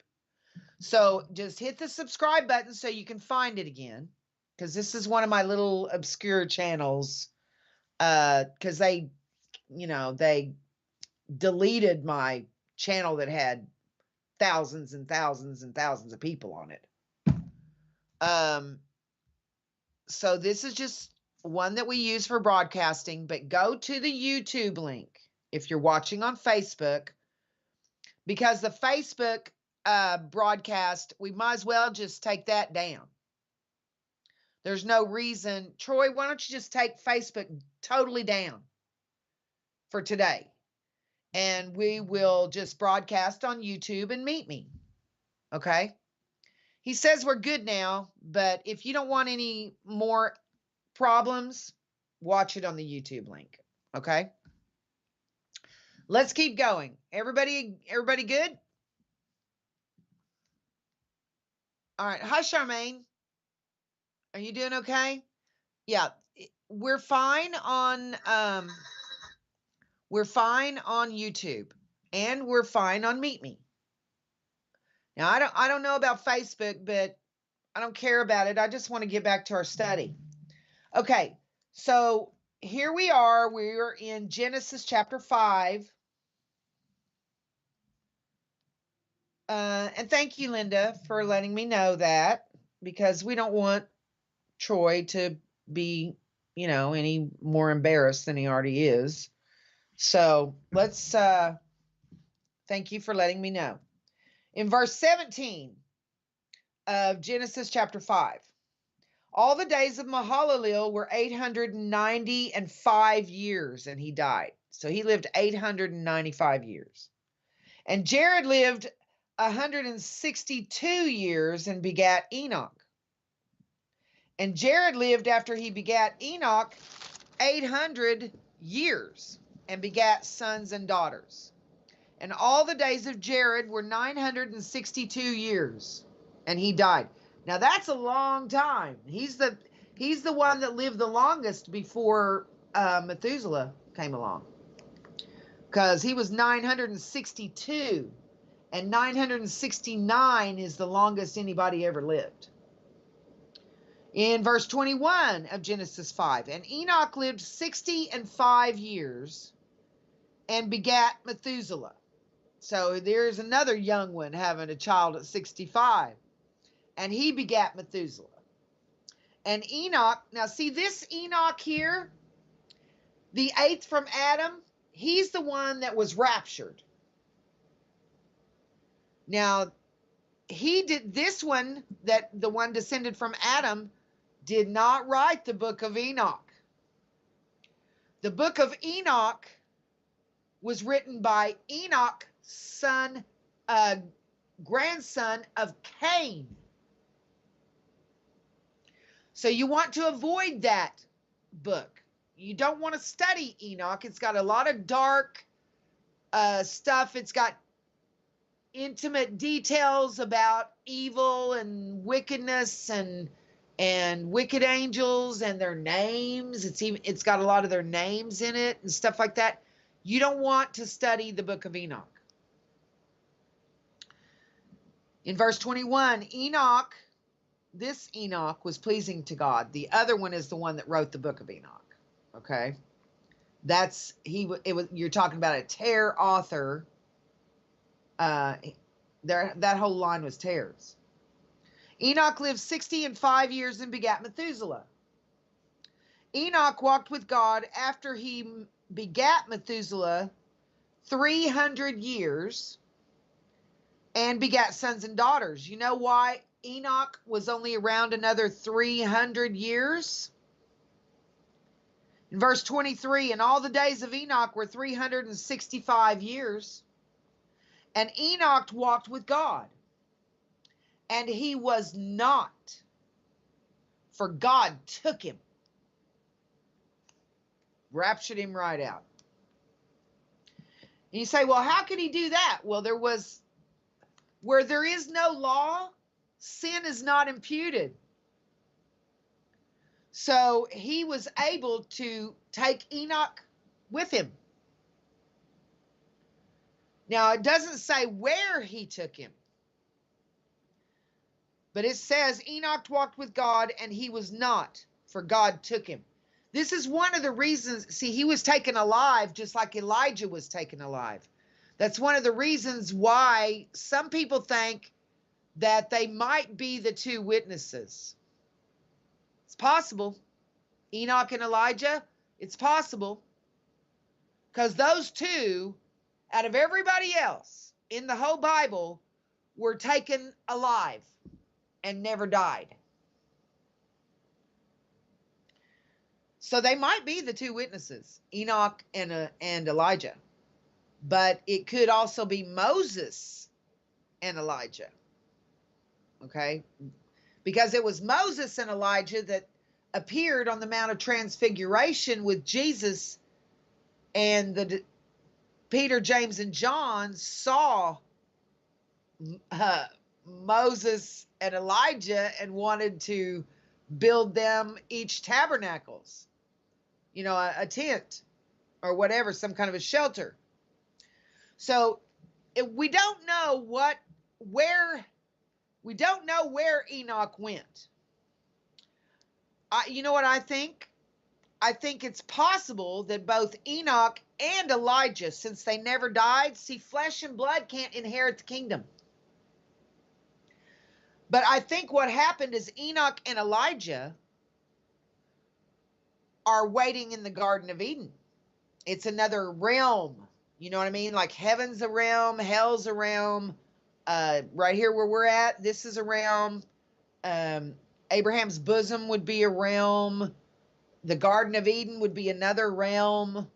So just hit the subscribe button so you can find it again, because this is one of my little obscure channels, because they deleted my channel that had thousands and thousands and thousands of people on it. So this is just one that we use for broadcasting, but go to the YouTube link if you're watching on Facebook, because the Facebook broadcast, we might as well just take that down. There's no reason. Troy, why don't you just take Facebook totally down for today? And we will just broadcast on YouTube and Meet Me. Okay? He says we're good now, but if you don't want any more problems, watch it on the YouTube link. Okay? Let's keep going. Everybody good? All right. Hi, Charmaine. Are you doing okay? Yeah, we're fine on YouTube, and we're fine on Meet Me. Now, I don't know about Facebook, but I don't care about it. I just want to get back to our study. Okay, so here we are. We're in Genesis chapter 5. And thank you, Linda, for letting me know that, because we don't want Troy to be, any more embarrassed than he already is. So let's thank you for letting me know. In verse 17 of Genesis chapter 5, all the days of Mahalalel were 895 years, and he died. So he lived 895 years. And Jared lived 162 years and begat Enoch. And Jared lived after he begat Enoch 800 years and begat sons and daughters. And all the days of Jared were 962 years, and he died. Now that's a long time. He's the one that lived the longest before Methuselah came along, because he was 962, and 969 is the longest anybody ever lived. In verse 21 of Genesis 5, and Enoch lived 65 years and begat Methuselah. So there's another young one having a child at 65. And he begat Methuselah. And Enoch, now see this Enoch here, the eighth from Adam, he's the one that was raptured. Now, he did this one, that the one descended from Adam, did not write the book of Enoch. The book of Enoch was written by Enoch, grandson of Cain. So you want to avoid that book. You don't want to study Enoch. It's got a lot of dark stuff. It's got intimate details about evil and wickedness and wicked angels and their names. It's got a lot of their names in it and stuff like that. You don't want to study the book of Enoch. In verse 21, Enoch, this Enoch was pleasing to God. The other one is the one that wrote the book of Enoch. Okay, you're talking about a tear author. That whole line was tares. Enoch lived 65 years and begat Methuselah. Enoch walked with God after he begat Methuselah 300 years and begat sons and daughters. You know why Enoch was only around another 300 years? In verse 23, and all the days of Enoch were 365 years. And Enoch walked with God, and he was not, for God took him, raptured him right out. And you say, well, how could he do that? Well, where there is no law, sin is not imputed. So he was able to take Enoch with him. Now, it doesn't say where he took him, but it says Enoch walked with God and he was not, for God took him. This is one of the reasons, see, he was taken alive just like Elijah was taken alive. That's one of the reasons why some people think that they might be the two witnesses. It's possible. Enoch and Elijah, it's possible. Because those two, out of everybody else in the whole Bible, were taken alive and never died. So they might be the two witnesses, Enoch and Elijah. But it could also be Moses and Elijah. Okay? Because it was Moses and Elijah that appeared on the Mount of Transfiguration with Jesus, and Peter, James, and John saw Moses and Elijah and wanted to build them each tabernacles, a tent or whatever, some kind of a shelter. So we don't know where Enoch went. You know what I think? I think it's possible that both Enoch and Elijah, since they never died, see, flesh and blood can't inherit the kingdom. But I think what happened is Enoch and Elijah are waiting in the Garden of Eden. It's another realm. You know what I mean? Like heaven's a realm, hell's a realm. Right here where we're at, this is a realm. Abraham's bosom would be a realm. The Garden of Eden would be another realm.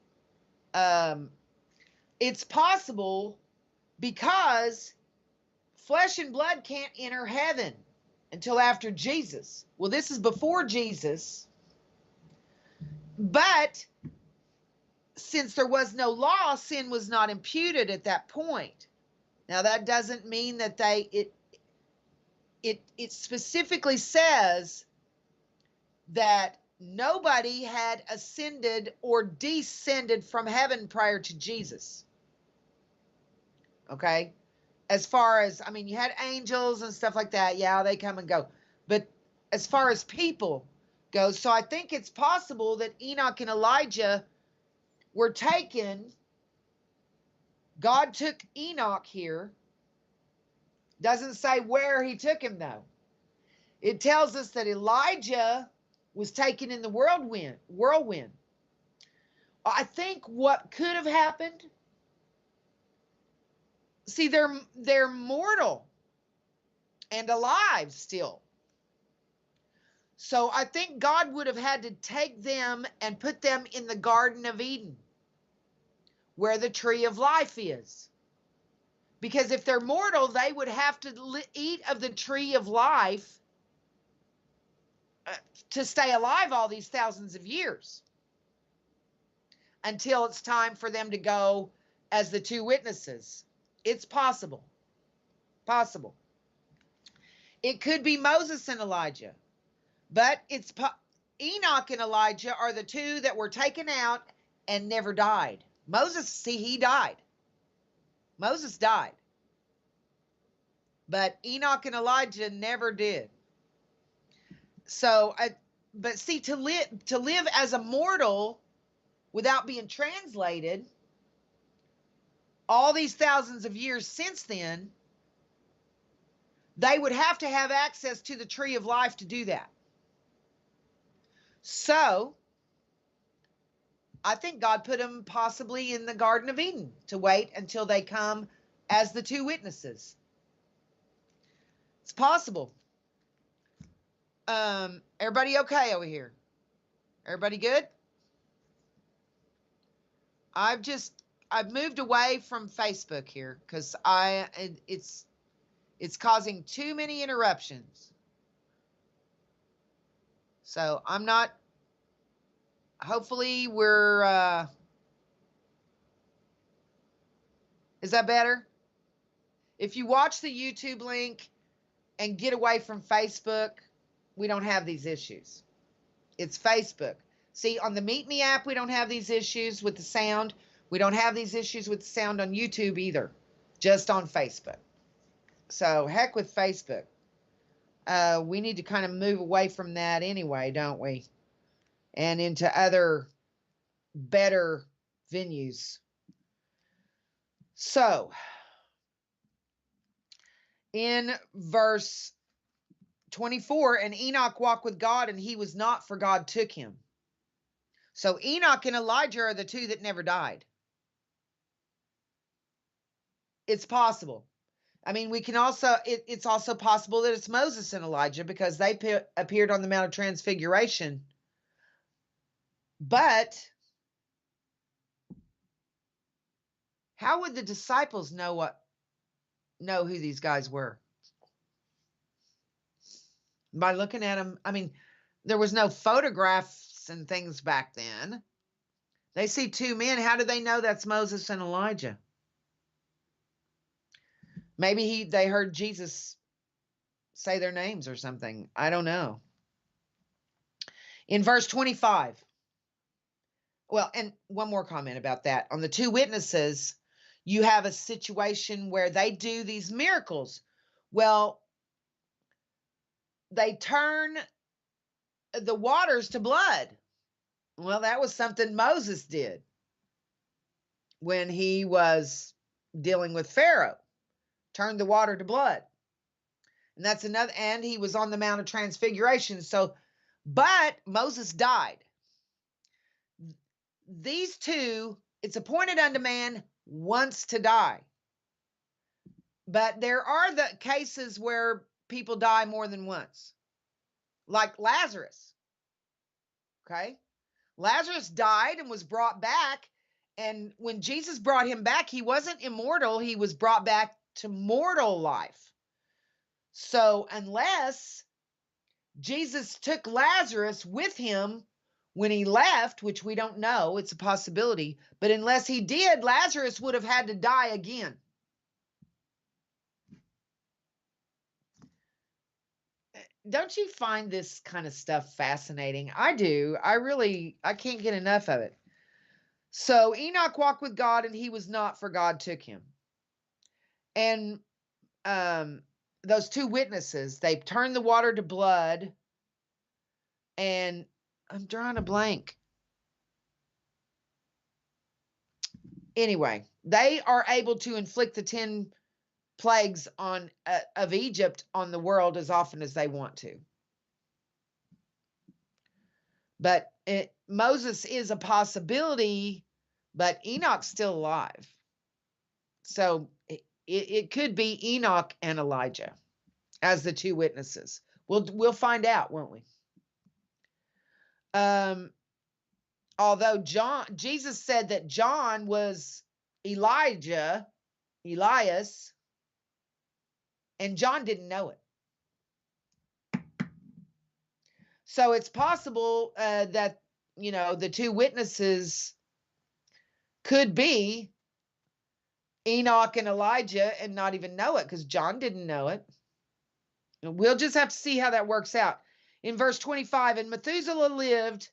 It's possible because flesh and blood can't enter heaven until after Jesus. Well, this is before Jesus. But since there was no law, sin was not imputed at that point. Now, that doesn't mean that it specifically says that nobody had ascended or descended from heaven prior to Jesus. Okay? As far as, you had angels and stuff like that. Yeah, they come and go. But as far as people goes. So I think it's possible that Enoch and Elijah were taken. God took Enoch here. Doesn't say where he took him, though. It tells us that Elijah was taken in the whirlwind. I think what could have happened, see, they're mortal and alive still. So I think God would have had to take them and put them in the Garden of Eden, where the tree of life is. Because if they're mortal, they would have to eat of the tree of life to stay alive all these thousands of years, until it's time for them to go as the two witnesses. It's possible. Possible. It could be Moses and Elijah, but Enoch and Elijah are the two that were taken out and never died. Moses, see, he died. Moses died. But Enoch and Elijah never did. So, but see, to live as a mortal without being translated all these thousands of years since then, they would have to have access to the tree of life to do that. So I think God put them possibly in the Garden of Eden to wait until they come as the two witnesses. It's possible. Everybody okay over here? Everybody good? I've moved away from Facebook here because it's causing too many interruptions. So I'm not, hopefully we're, is that better? If you watch the YouTube link and get away from Facebook, we don't have these issues. It's Facebook. See, on the Meet Me app, we don't have these issues with the sound. We don't have these issues with the sound on YouTube either, just on Facebook. So heck with Facebook. We need to kind of move away from that anyway, don't we? And into other better venues. So in verse 24, and Enoch walked with God, and he was not, for God took him. So Enoch and Elijah are the two that never died. It's possible. I mean, we can also, it's also possible that it's Moses and Elijah, because they appeared on the Mount of Transfiguration. But how would the disciples know who these guys were? By looking at them. I mean, there was no photographs and things back then. They see two men. How do they know that's Moses and Elijah? Maybe they heard Jesus say their names or something. I don't know. In verse 25. Well, and one more comment about that. On the two witnesses, you have a situation where they do these miracles. Well, they turn the waters to blood. Well, that was something Moses did when he was dealing with Pharaoh. Turned the water to blood. And that's another, and he was on the Mount of Transfiguration. So, but Moses died. These two, it's appointed unto man once to die. But there are the cases where people die more than once. Like Lazarus. Okay? Lazarus died and was brought back. And when Jesus brought him back, he wasn't immortal. He was brought back to mortal life. So unless Jesus took Lazarus with him when he left, which we don't know, it's a possibility, but unless he did, Lazarus would have had to die again. Don't you find this kind of stuff fascinating? I do. I can't get enough of it. So Enoch walked with God, and he was not, for God took him. And those two witnesses, they turned the water to blood And I'm drawing a blank. Anyway, they are able to inflict the 10 plagues on of Egypt on the world as often as they want to. But Moses is a possibility, but Enoch's still alive. So it could be Enoch and Elijah as the two witnesses. We'll find out, won't we? Although Jesus said that John was Elias, and John didn't know it. So it's possible that, the two witnesses could be Enoch and Elijah and not even know it, because John didn't know it. We'll just have to see how that works out. In verse 25, and Methuselah lived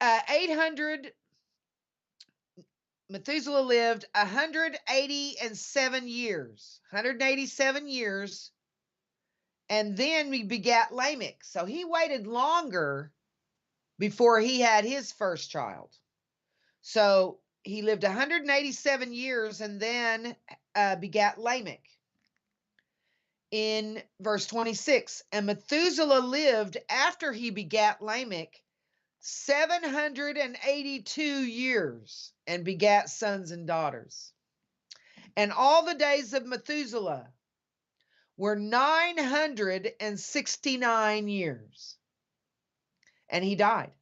187 years. 187 years. And then he begat Lamech. So he waited longer before he had his first child. So he lived 187 years and then begat Lamech. In verse 26, and Methuselah lived after he begat Lamech 782 years and begat sons and daughters. And all the days of Methuselah were 969 years. And he died.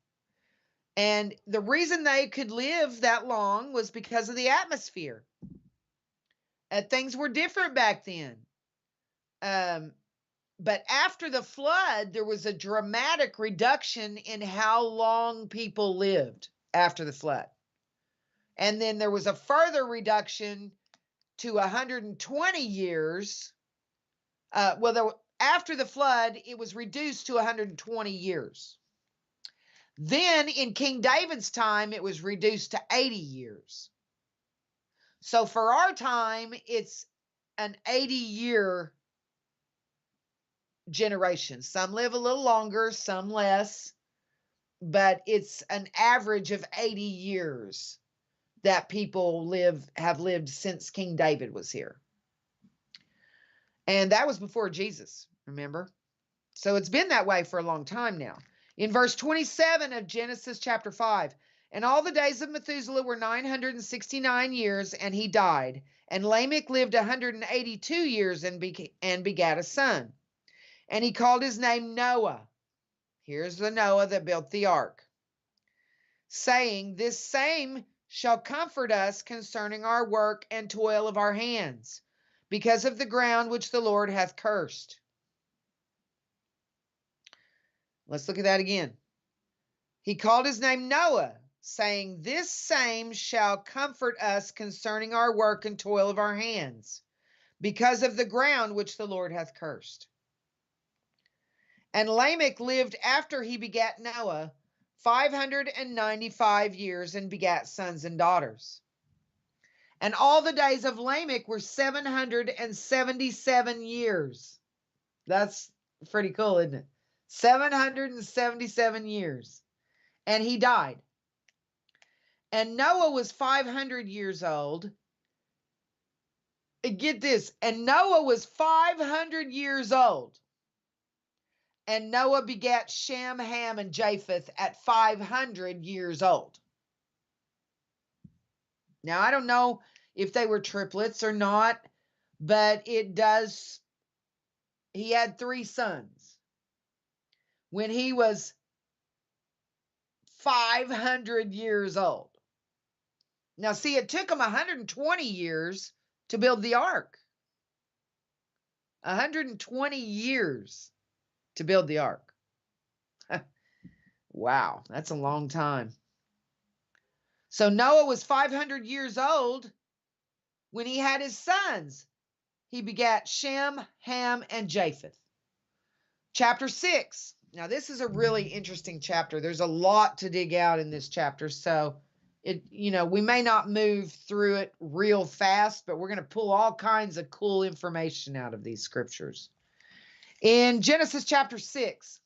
And the reason they could live that long was because of the atmosphere. Things were different back then. But after the flood, there was a dramatic reduction in how long people lived after the flood. And then there was a further reduction to 120 years. After the flood, it was reduced to 120 years. Then in King David's time, it was reduced to 80 years. So for our time, it's an 80-year generation. Some live a little longer, some less, but it's an average of 80 years that people have lived since King David was here. And that was before Jesus, remember? So it's been that way for a long time now. In verse 27 of Genesis chapter 5, and all the days of Methuselah were 969 years, and he died. And Lamech lived 182 years and begat a son. And he called his name Noah. Here's the Noah that built the ark, saying, this same shall comfort us concerning our work and toil of our hands, because of the ground which the Lord hath cursed. Let's look at that again. He called his name Noah, saying, this same shall comfort us concerning our work and toil of our hands, because of the ground which the Lord hath cursed. And Lamech lived after he begat Noah 595 years and begat sons and daughters. And all the days of Lamech were 777 years. That's pretty cool, isn't it? 777 years. And he died. And Noah was 500 years old. Get this. And Noah was 500 years old. And Noah begat Shem, Ham, and Japheth at 500 years old. Now, I don't know if they were triplets or not, but he had 3 sons when he was 500 years old. Now, see, it took him 120 years to build the ark. 120 years to build the ark. Wow, that's a long time. So Noah was 500 years old when he had his sons. He begat Shem, Ham, and Japheth. Chapter 6. Now, this is a really interesting chapter. There's a lot to dig out in this chapter. So, we may not move through it real fast, but we're going to pull all kinds of cool information out of these scriptures. In Genesis chapter 6,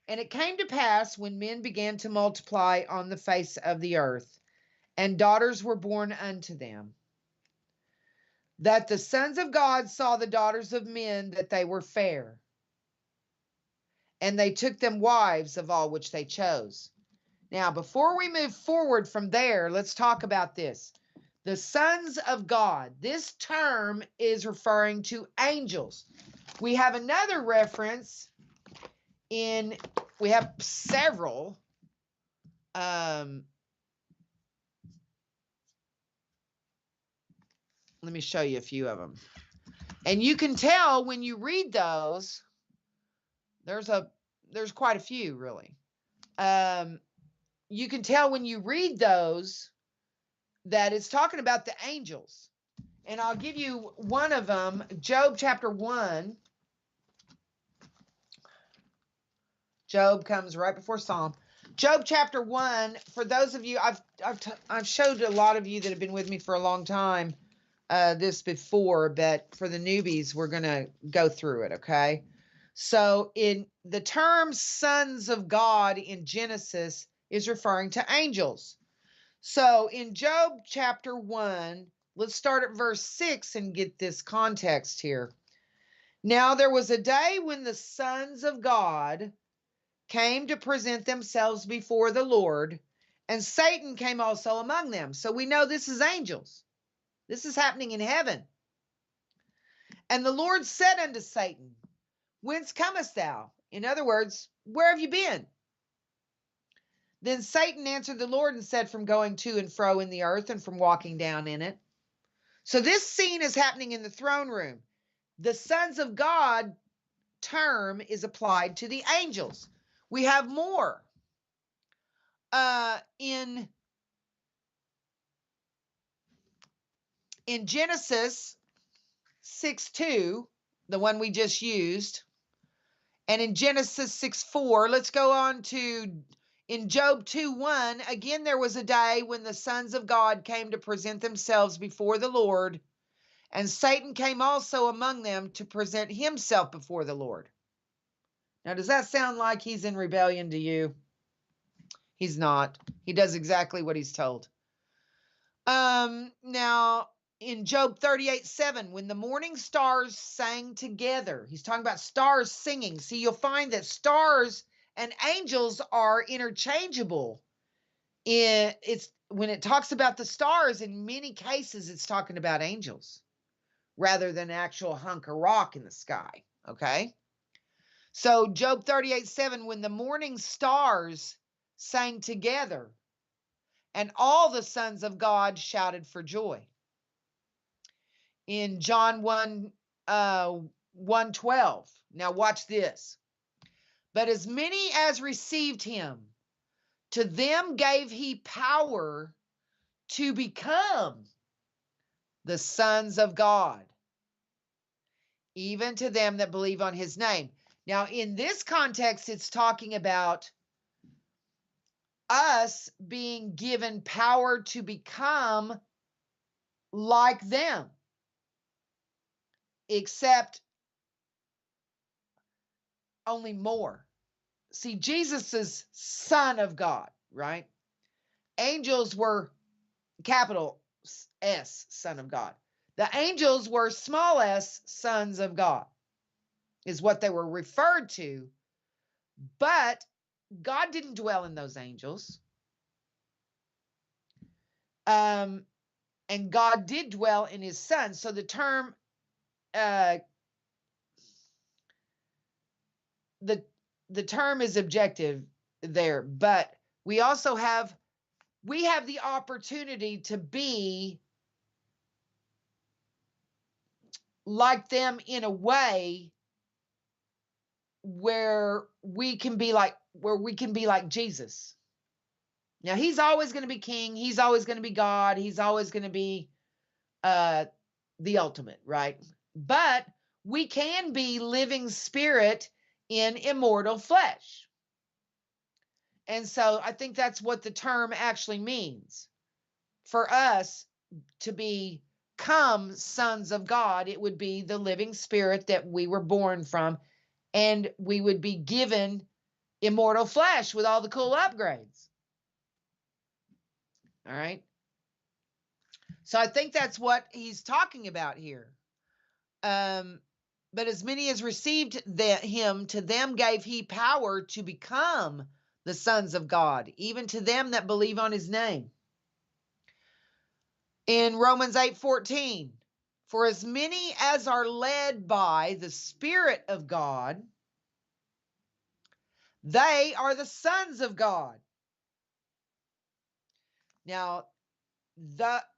And it came to pass when men began to multiply on the face of the earth, and daughters were born unto them, that the sons of God saw the daughters of men, that they were fair, and they took them wives of all which they chose. Now, before we move forward from there, let's talk about this. The sons of God. This term is referring to angels. We have another reference we have several. Let me show you a few of them. And you can tell when you read those, there's quite a few, really. You can tell when you read those that it's talking about the angels. And I'll give you one of them, Job chapter 1. Job comes right before Psalm. Job chapter 1, for those of you, I've showed a lot of you that have been with me for a long time this before, but for the newbies, we're going to go through it, okay? So in the term sons of God in Genesis is referring to angels. So in Job chapter 1, let's start at verse 6 and get this context here. Now there was a day when the sons of God came to present themselves before the Lord, and Satan came also among them. So we know this is angels. This is happening in heaven. And the Lord said unto Satan, whence comest thou? In other words, where have you been? Then Satan answered the Lord and said, from going to and fro in the earth and from walking down in it. So this scene is happening in the throne room. The sons of God term is applied to the angels. We have more. In Genesis 6:2, the one we just used, and in Genesis 6:4, let's go on to in Job 2:1, again there was a day when the sons of God came to present themselves before the Lord, and Satan came also among them to present himself before the Lord. Now, does that sound like he's in rebellion to you? He's not. He does exactly what he's told. Now, in Job 38:7, when the morning stars sang together, he's talking about stars singing. See, you'll find that stars and angels are interchangeable. It's when it talks about the stars, in many cases, it's talking about angels rather than an actual hunk of rock in the sky. Okay. So Job 38:7, when the morning stars sang together, and all the sons of God shouted for joy. In John 1:12, now watch this. But as many as received him, to them gave he power to become the sons of God, even to them that believe on his name. Now, in this context, it's talking about us being given power to become like them, except only more. See, Jesus is Son of God, right? Angels were capital S, Son of God. The angels were small s, sons of God, is what they were referred to. But God didn't dwell in those angels. And God did dwell in his Son. So the term, the term is objective there. But we also have the opportunity to be like them in a way where we can be like Jesus. Now, he's always going to be king. He's always going to be God. He's always going to be the ultimate, right? But we can be living spirit in immortal flesh. And so I think that's what the term actually means. For us to become sons of God, it would be the living spirit that we were born from, and we would be given immortal flesh with all the cool upgrades. All right. So I think that's what he's talking about here. But as many as received him, to them gave he power to become the sons of God, even to them that believe on his name. In Romans 8:14, for as many as are led by the Spirit of God, they are the sons of God. Now,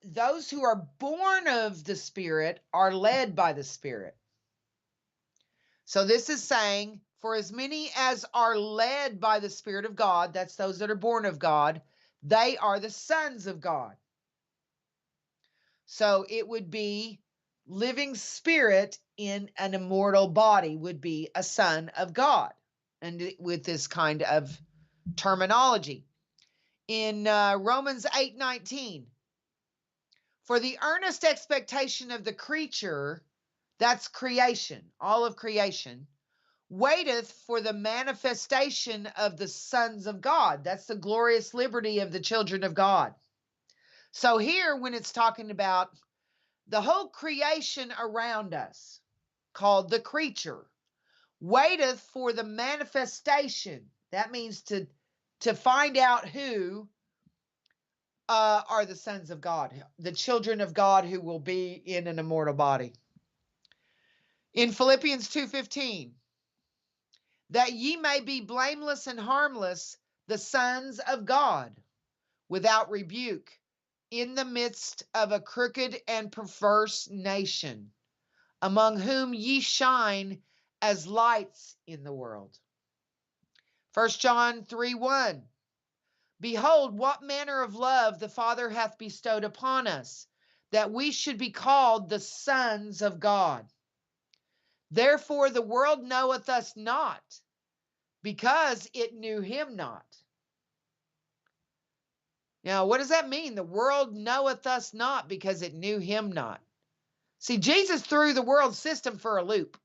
those who are born of the Spirit are led by the Spirit. So this is saying, for as many as are led by the Spirit of God, that's those that are born of God, they are the sons of God. So it would be living spirit in an immortal body would be a son of God. And with this kind of terminology. In Romans 8:19, for the earnest expectation of the creature, that's creation, all of creation, waiteth for the manifestation of the sons of God. That's the glorious liberty of the children of God. So here, when it's talking about the whole creation around us, called the creature, waiteth for the manifestation. That means to find out who are the sons of God, the children of God who will be in an immortal body. In Philippians 2:15, that ye may be blameless and harmless, the sons of God, without rebuke, in the midst of a crooked and perverse nation, among whom ye shine as lights in the world. 1 John 3:1, behold, what manner of love the Father hath bestowed upon us, that we should be called the sons of God. Therefore the world knoweth us not, because it knew him not. Now, what does that mean? The world knoweth us not because it knew him not. See, Jesus threw the world system for a loop.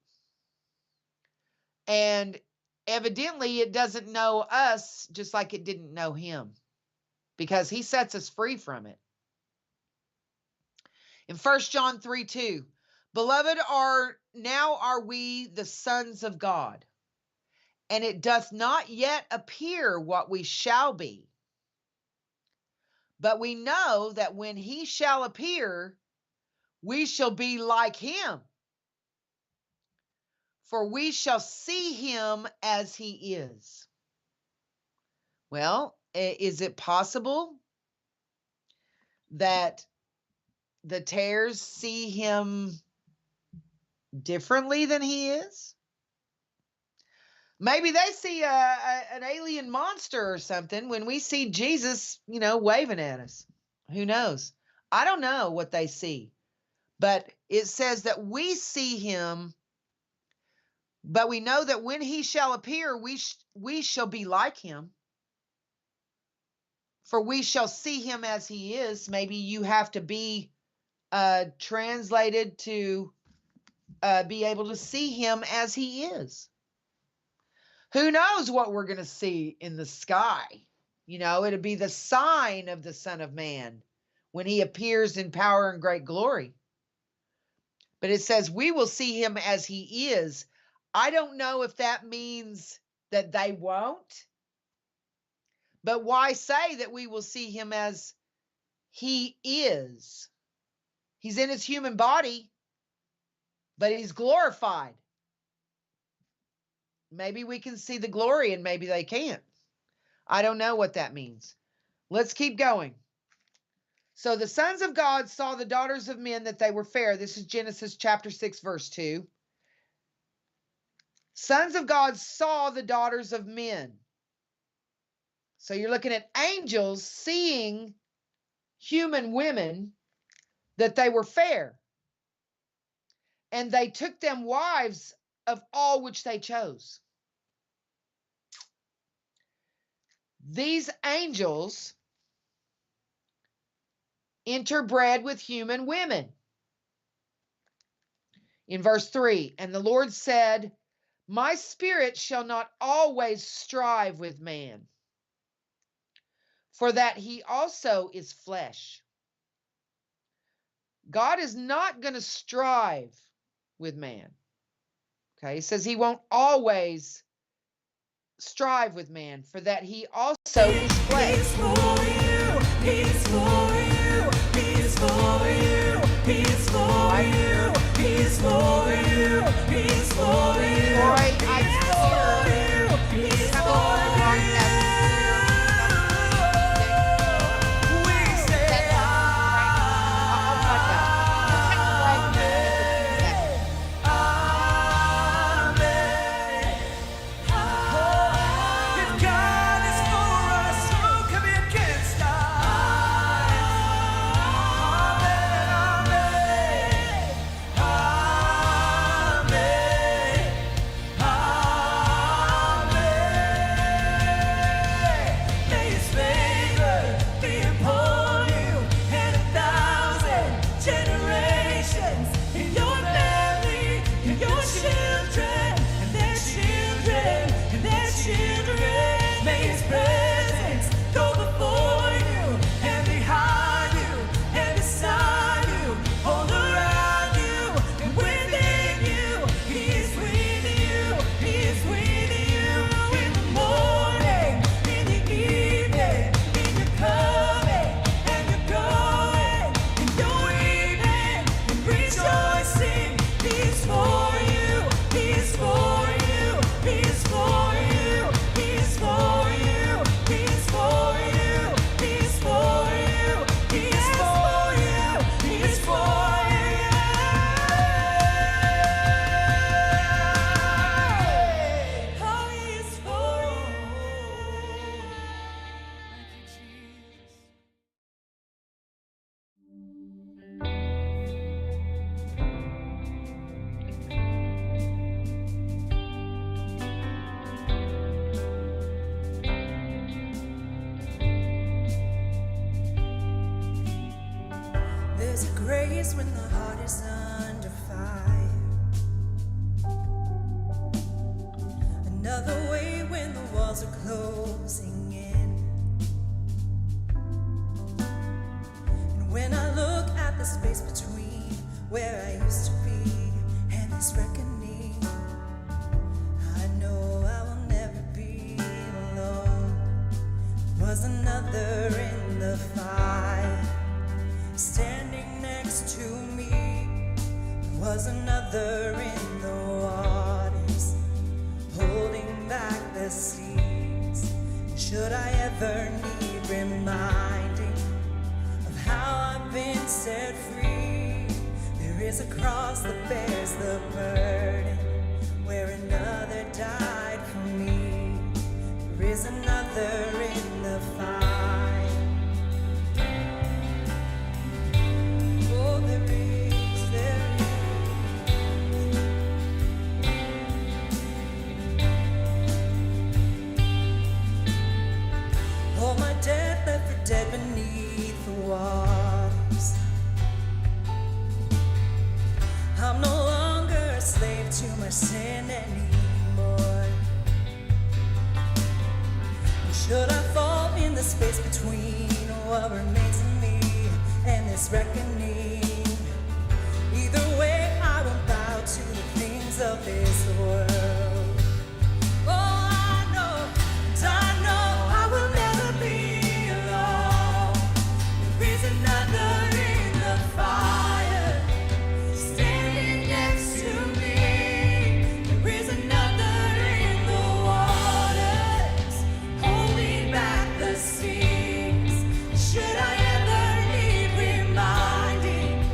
And evidently it doesn't know us just like it didn't know him, because he sets us free from it. In 1 John 3:2, beloved, now are we the sons of God, and it doth not yet appear what we shall be. But we know that when he shall appear, we shall be like him, for we shall see him as he is. Well, is it possible that the tares see him differently than he is? Maybe they see an alien monster or something when we see Jesus, waving at us. Who knows? I don't know what they see. But it says that we see him, but we know that when he shall appear, we shall be like him. For we shall see him as he is. Maybe you have to be translated to be able to see him as he is. Who knows what we're going to see in the sky? It'll be the sign of the Son of Man when he appears in power and great glory. But it says we will see him as he is. I don't know if that means that they won't. But why say that we will see him as he is? He's in his human body, but he's glorified. Maybe we can see the glory and maybe they can't. I don't know what that means. Let's keep going. So the sons of God saw the daughters of men that they were fair. This is Genesis chapter 6, verse 2. Sons of God saw the daughters of men. So you're looking at angels seeing human women that they were fair. And they took them wives of all which they chose. These angels interbred with human women. In verse 3, and the Lord said, My spirit shall not always strive with man, for that he also is flesh. God is not going to strive with man. Okay, he says he won't always strive with man, for that he also is flesh. He's for you, he's for you, he's for you, he's for you, he's for you, he's for you. Right, I hear he's come for on the broadcast. We say amen. If God is for us, who can be against us? Amen, amen, amen. May His favor be upon you and 1,000 generations in your family, in your children, and their children, and their children. May His presence go before you and behind you and beside you, all around you and within you. He is with you, He is with you in the morning, in the evening, in your coming and your going, in your weeping and rejoicing. He is for you, He is for you, He is for you, He is for you, He is for you, He is for you, He is for you, He is for you. Oh, He is for you. Thank you, Jesus. There's a grace when the heart is under fire. Another way when the walls are closing in. And when I look at the space between where I used to be and this reckoning, I know I will never be alone. Was another in the fire standing next to me. There was another in the waters holding back the seas. Should I ever need reminding of how I've been set free, there is a cross that bears the burden where another died for me. There is another in the fire. Oh, there is. All my dead left for dead beneath the waters. I'm no longer a slave to my sin anymore. And should I fall in the space between what remains of me and this reckoning, either way I won't bow to the things of this world. Oh, I know, and I know I will never be alone. There is another in the fire standing next to me. There is another in the waters holding back the seas. Should I ever need reminding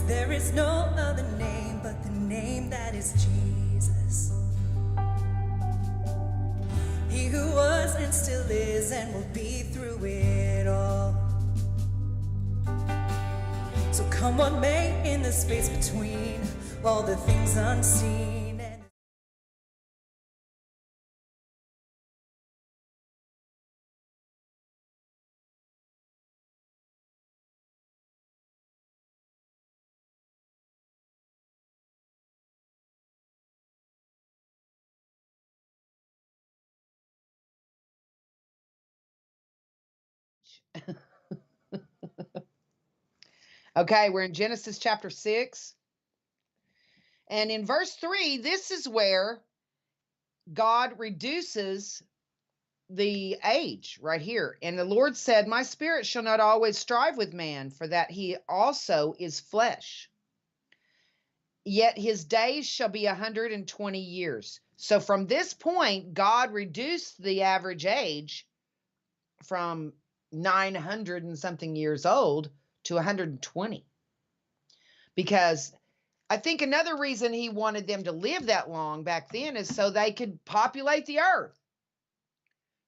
There is no other name but the name that is Jesus. He who was and still is and will be through it all. So come on, mate, in the space between all the things unseen. Okay, we're in Genesis chapter 6. And in verse 3, this is where God reduces the age right here. And the Lord said, my spirit shall not always strive with man, for that he also is flesh. Yet his days shall be 120 years. So from this point, God reduced the average age from 900 and something years old to 120. Because I think another reason he wanted them to live that long back then is so they could populate the earth.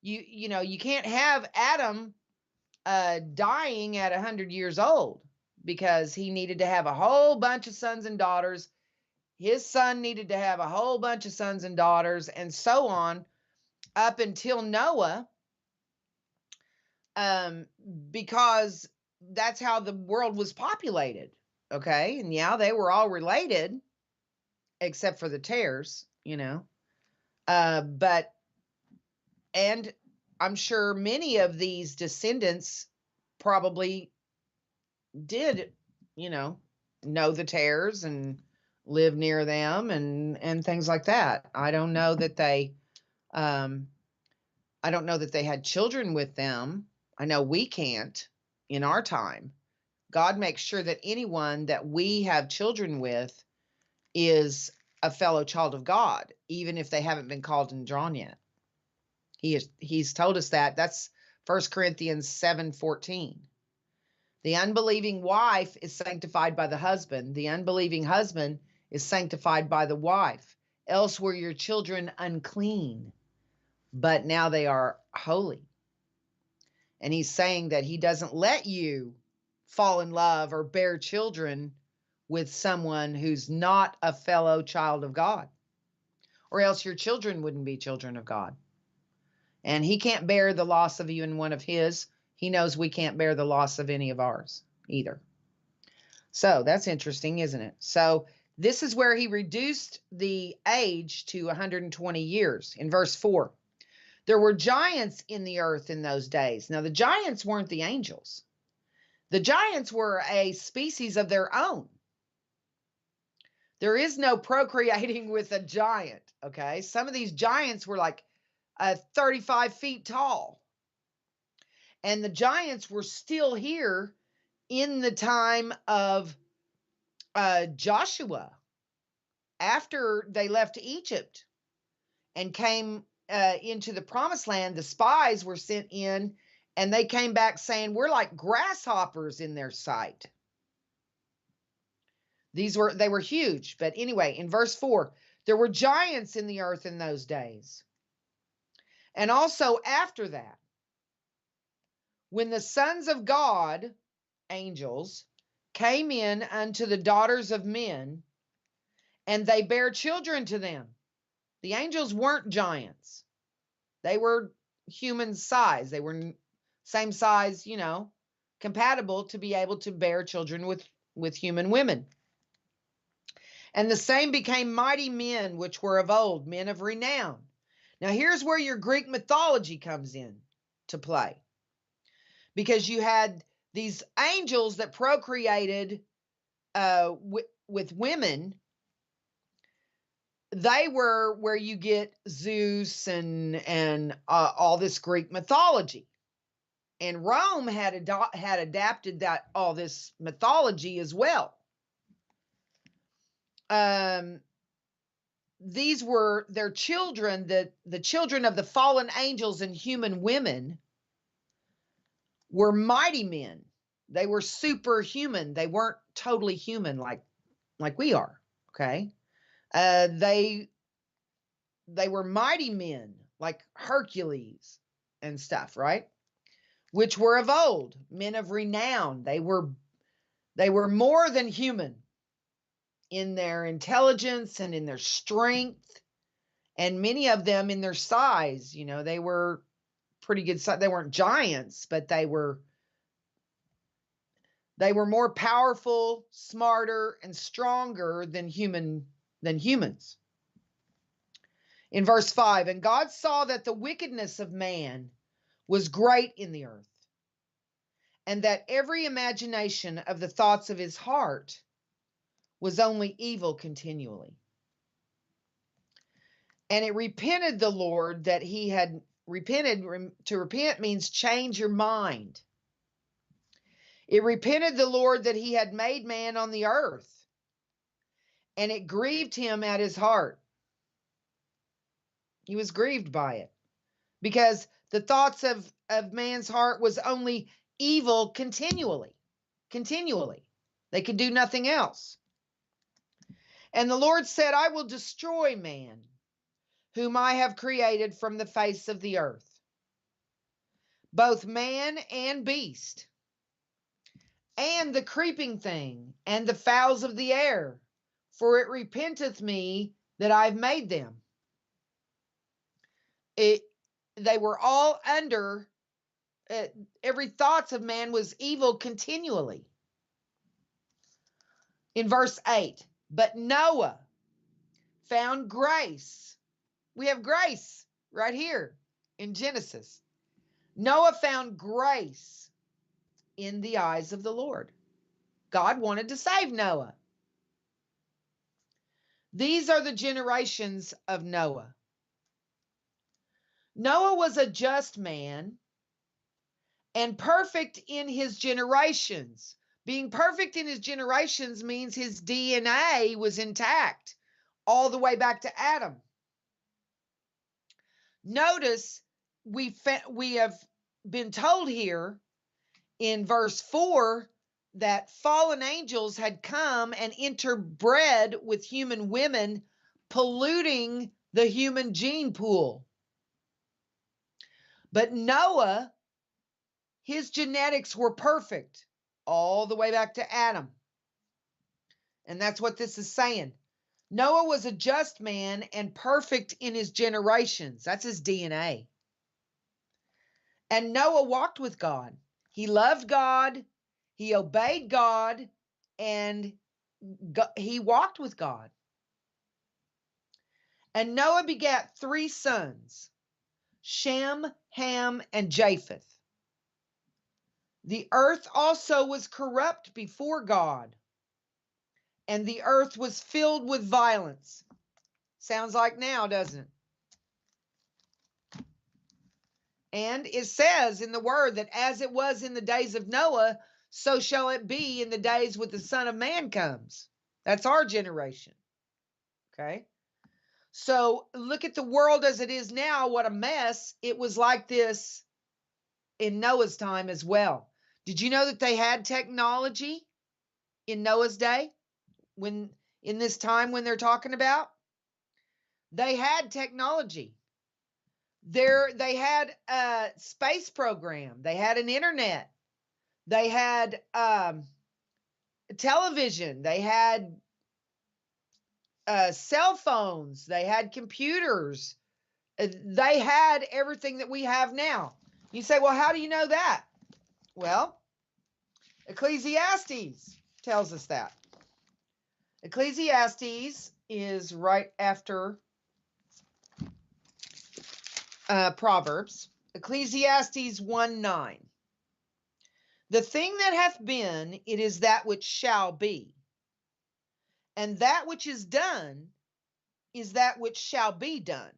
You know, you can't have Adam dying at 100 years old, because he needed to have a whole bunch of sons and daughters. His son needed to have a whole bunch of sons and daughters, and so on, up until Noah, because that's how the world was populated. Okay, and yeah, they were all related, except for the tares, you know. But and I'm sure many of these descendants probably did, you know the tares and live near them and things like that. I don't know that they had children with them. I know we can't in our time. God makes sure that anyone that we have children with is a fellow child of God, even if they haven't been called and drawn yet. He's told us that. That's 1 Corinthians 7:14. The unbelieving wife is sanctified by the husband. The unbelieving husband is sanctified by the wife. Else were your children unclean, but now they are holy. And he's saying that he doesn't let you fall in love or bear children with someone who's not a fellow child of God, or else your children wouldn't be children of God. And he can't bear the loss of even one of his. He knows we can't bear the loss of any of ours either. So that's interesting, isn't it? So this is where he reduced the age to 120 years. In verse 4, there were giants in the earth in those days. Now, the giants weren't the angels. The giants were a species of their own. There is no procreating with a giant, okay? Some of these giants were like 35 feet tall. And the giants were still here in the time of Joshua, after they left Egypt and came into the promised land. The spies were sent in, and they came back saying, we're like grasshoppers in their sight. They were huge. But anyway, in verse 4, there were giants in the earth in those days. And also after that, when the sons of God, angels, came in unto the daughters of men, and they bare children to them. The angels weren't giants. They were human size. They were same size, compatible to be able to bear children with human women. And the same became mighty men, which were of old, men of renown. Now here's where your Greek mythology comes in to play. Because you had these angels that procreated with women. They were where you get Zeus and all this Greek mythology. And Rome had adapted all this mythology as well. These were their children, the children of the fallen angels and human women were mighty men. They were superhuman. They weren't totally human like we are. Okay. They were mighty men like Hercules and stuff, right? Which were of old, men of renown. They were more than human in their intelligence and in their strength, and many of them in their size. You know, they were pretty good size. They weren't giants, but they were more powerful, smarter, and stronger than humans. In verse 5, and God saw that the wickedness of man was great in the earth, and that every imagination of the thoughts of his heart was only evil continually. And it repented the Lord that he had repented. To repent means change your mind. It repented the Lord that he had made man on the earth, and it grieved him at his heart. He was grieved by it because the thoughts of man's heart was only evil continually. They could do nothing else. And the Lord said, I will destroy man, whom I have created from the face of the earth, both man and beast, and the creeping thing, and the fowls of the air, for it repenteth me that I've made them. They were all under, every thoughts of man was evil continually. In verse 8, but Noah found grace. We have grace right here in Genesis. Noah found grace in the eyes of the Lord. God wanted to save Noah. These are the generations of Noah. Noah was a just man and perfect in his generations. Being perfect in his generations means his DNA was intact all the way back to Adam. Notice we have been told here in verse 4 that fallen angels had come and interbred with human women, polluting the human gene pool. But Noah, his genetics were perfect all the way back to Adam. And that's what this is saying. Noah was a just man and perfect in his generations. That's his DNA. And Noah walked with God. He loved God, he obeyed God, and he walked with God. And Noah begat 3 sons, Shem, Ham, and Japheth. The earth also was corrupt before God, and the earth was filled with violence. Sounds like now, doesn't it? And it says in the word that as it was in the days of Noah, so shall it be in the days when the Son of Man comes. That's our generation. Okay. So look at the world as it is now. What a mess. It was like this in Noah's time as well. Did you know that they had technology in Noah's day? In this time when they're talking about? They had technology. They had a space program. They had an internet. They had television. They had cell phones. They had computers. They had everything that we have now. You say, well, how do you know that? Well, Ecclesiastes tells us that. Ecclesiastes is right after Proverbs. Ecclesiastes 1:9. The thing that hath been, it is that which shall be. And that which is done is that which shall be done.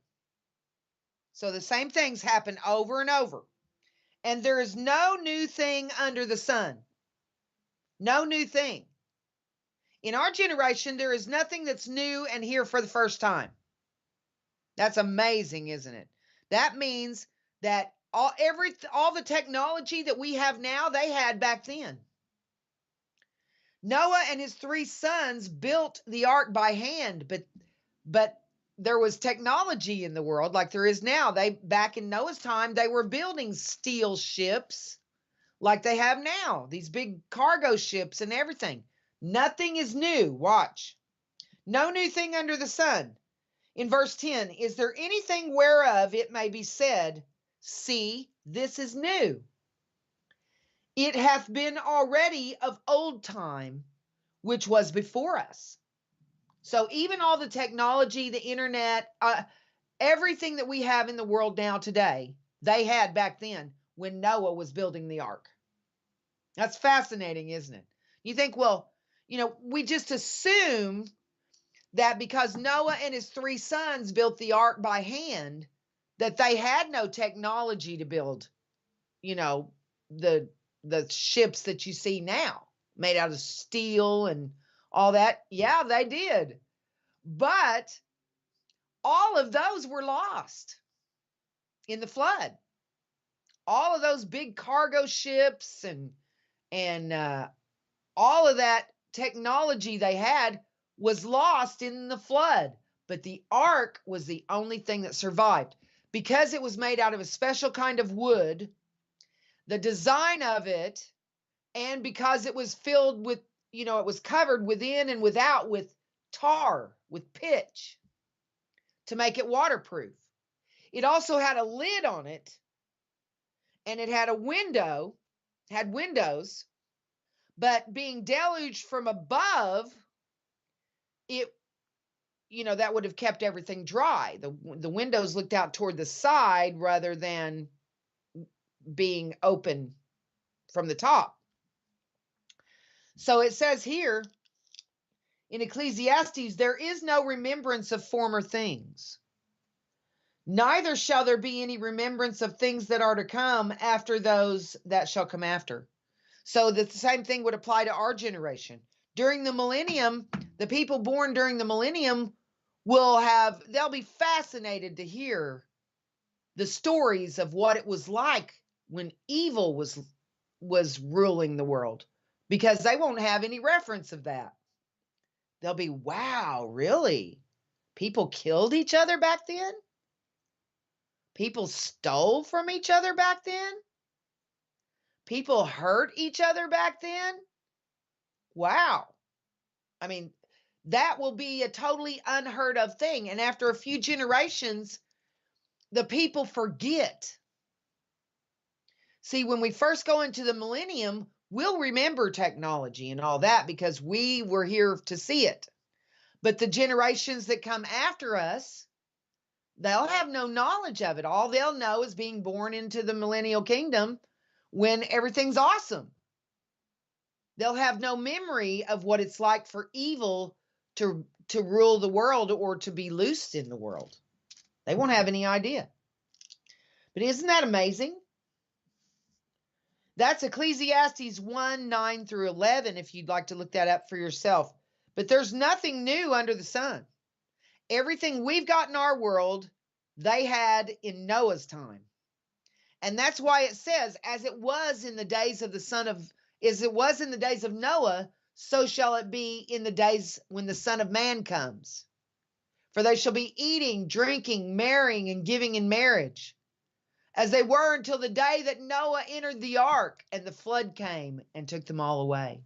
So the same things happen over and over. And there is no new thing under the sun. No new thing. In our generation, there is nothing that's new and here for the first time. That's amazing, isn't it? That means that all the technology that we have now, they had back then. Noah and his 3 sons built the ark by hand, but there was technology in the world like there is now. Back in Noah's time, they were building steel ships like they have now, these big cargo ships and everything. Nothing is new. Watch. No new thing under the sun. In verse 10, is there anything whereof it may be said, see, this is new? It hath been already of old time, which was before us. So even all the technology, the internet, everything that we have in the world now today, they had back then when Noah was building the ark. That's fascinating, isn't it? You think, well, we just assume that because Noah and his 3 sons built the ark by hand, that they had no technology to build, the ships that you see now made out of steel and all that. Yeah, they did. But all of those were lost in the flood. All of those big cargo ships and all of that technology they had was lost in the flood. But the ark was the only thing that survived because it was made out of a special kind of wood. The design of it, and because it was filled with, it was covered within and without with tar, with pitch to make it waterproof. It also had a lid on it, and it had had windows, but being deluged from above, it, that would have kept everything dry. The windows looked out toward the side rather than being open from the top. So it says here in Ecclesiastes, there is no remembrance of former things. Neither shall there be any remembrance of things that are to come after those that shall come after. So the same thing would apply to our generation. During the millennium, the people born during the millennium they'll be fascinated to hear the stories of what it was like when evil was ruling the world, because they won't have any reference of that. They'll be, wow, really? People killed each other back then? People stole from each other back then? People hurt each other back then? Wow. I mean, that will be a totally unheard of thing. And after a few generations, the people forget. See, when we first go into the millennium, we'll remember technology and all that because we were here to see it. But the generations that come after us, they'll have no knowledge of it. All they'll know is being born into the millennial kingdom when everything's awesome. They'll have no memory of what it's like for evil to rule the world or to be loosed in the world. They won't have any idea. But isn't that amazing? That's Ecclesiastes 1, 9 through 11, if you'd like to look that up for yourself. But there's nothing new under the sun. Everything we've got in our world, they had in Noah's time. And that's why it says, as it was in the days of Noah, so shall it be in the days when the Son of Man comes. For they shall be eating, drinking, marrying, and giving in marriage, as they were until the day that Noah entered the ark, and the flood came and took them all away.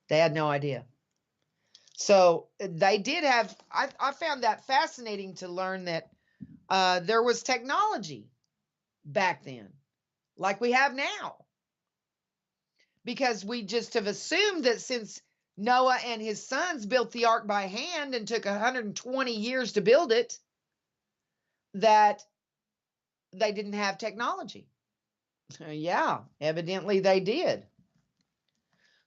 They had no idea. So they did have, I found that fascinating to learn that there was technology back then, like we have now. Because we just have assumed that since Noah and his sons built the ark by hand and took 120 years to build it, that they didn't have technology. Yeah, evidently they did.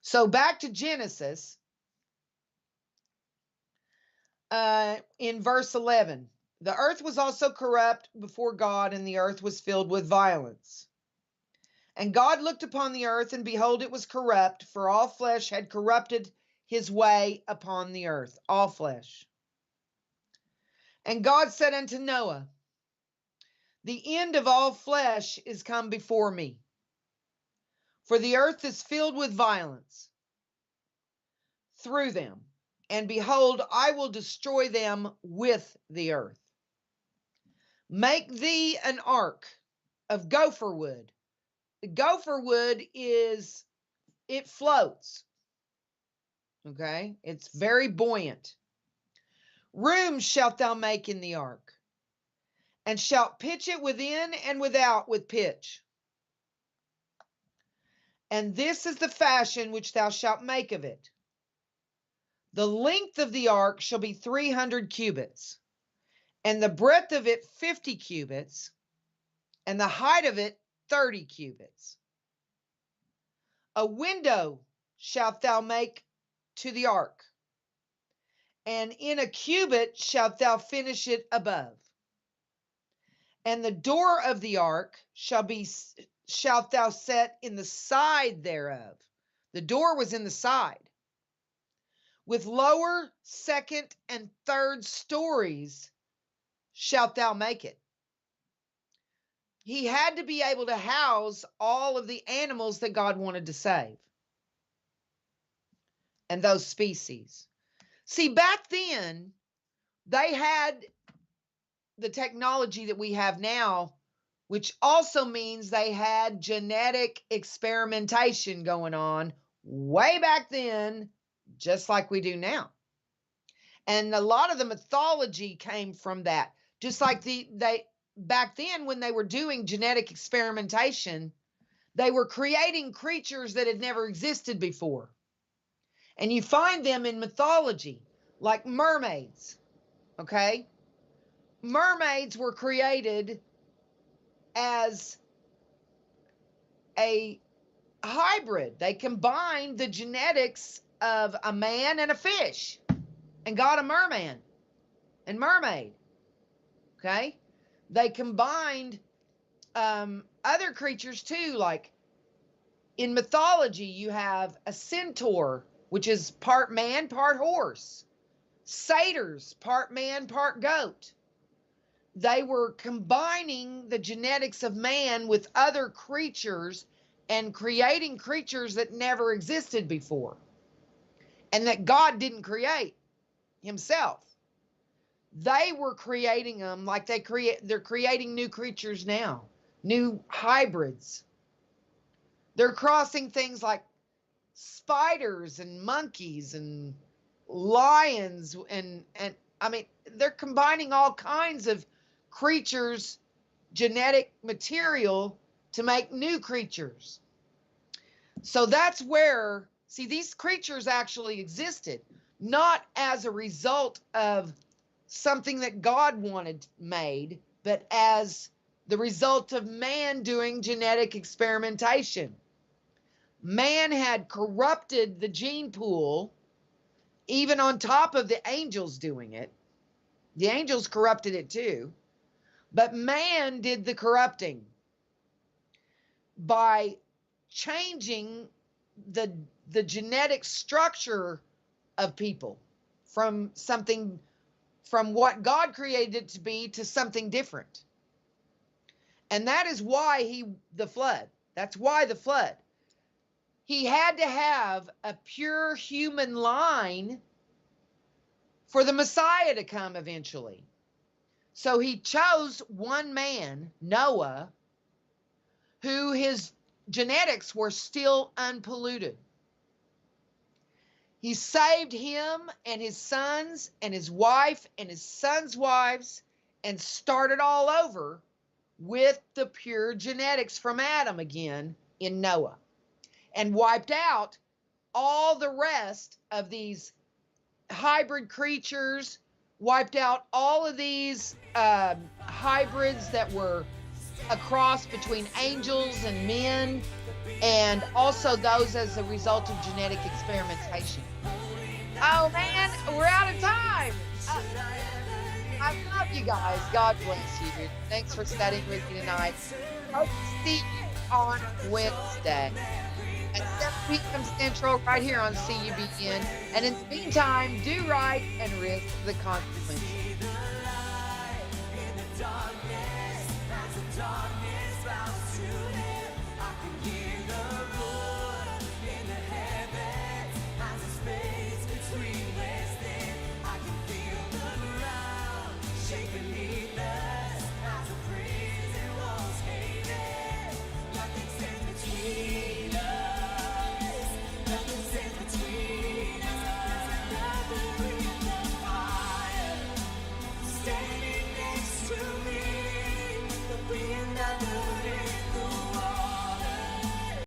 So back to Genesis. In verse 11, the earth was also corrupt before God, and the earth was filled with violence. And God looked upon the earth, and behold, it was corrupt, for all flesh had corrupted his way upon the earth, all flesh. And God said unto Noah, the end of all flesh is come before me, for the earth is filled with violence, through them, and behold, I will destroy them with the earth. Make thee an ark of gopher wood. The gopher wood it floats. Okay, it's very buoyant. Rooms shalt thou make in the ark, and shalt pitch it within and without with pitch. And this is the fashion which thou shalt make of it. The length of the ark shall be 300 cubits, and the breadth of it 50 cubits, and the height of it 30 cubits. A window shalt thou make to the ark, and in a cubit shalt thou finish it above. And the door of the ark shalt thou set in the side thereof. The door was in the side. With lower, second, and third stories shalt thou make it. He had to be able to house all of the animals that God wanted to save, and those species. See, back then, they had the technology that we have now, which also means they had genetic experimentation going on way back then, just like we do now. And a lot of the mythology came from that. Just like they back then, when they were doing genetic experimentation, they were creating creatures that had never existed before. And you find them in mythology, like mermaids, okay? Mermaids were created as a hybrid. They combined the genetics of a man and a fish and got a merman and mermaid, okay? They combined other creatures too, like in mythology, you have a centaur, which is part man, part horse. Satyrs, part man, part goat. They were combining the genetics of man with other creatures and creating creatures that never existed before and that God didn't create himself. They were creating them like they're creating new creatures now, new hybrids. They're crossing things like spiders and monkeys and lions and I mean, they're combining all kinds of creatures, genetic material to make new creatures. So that's where, see, these creatures actually existed, not as a result of something that God wanted made, but as the result of man doing genetic experimentation. Man had corrupted the gene pool, even on top of the angels doing it. The angels corrupted it too, but man did the corrupting by changing the genetic structure of people from what God created it to be to something different. And that is why the flood. That's why the flood. He had to have a pure human line for the Messiah to come eventually. So he chose one man, Noah, who his genetics were still unpolluted. He saved him and his sons and his wife and his sons' wives and started all over with the pure genetics from Adam again in Noah, and wiped out all the rest of these hybrid creatures, wiped out all of these hybrids that were a cross between angels and men, and also those as a result of genetic experimentation. Oh man, we're out of time. I love you guys. God bless you. Thanks for studying with me tonight. Hope to see you on Wednesday at 7 p.m. Central right here on CUBN. And in the meantime, do right and risk the consequences.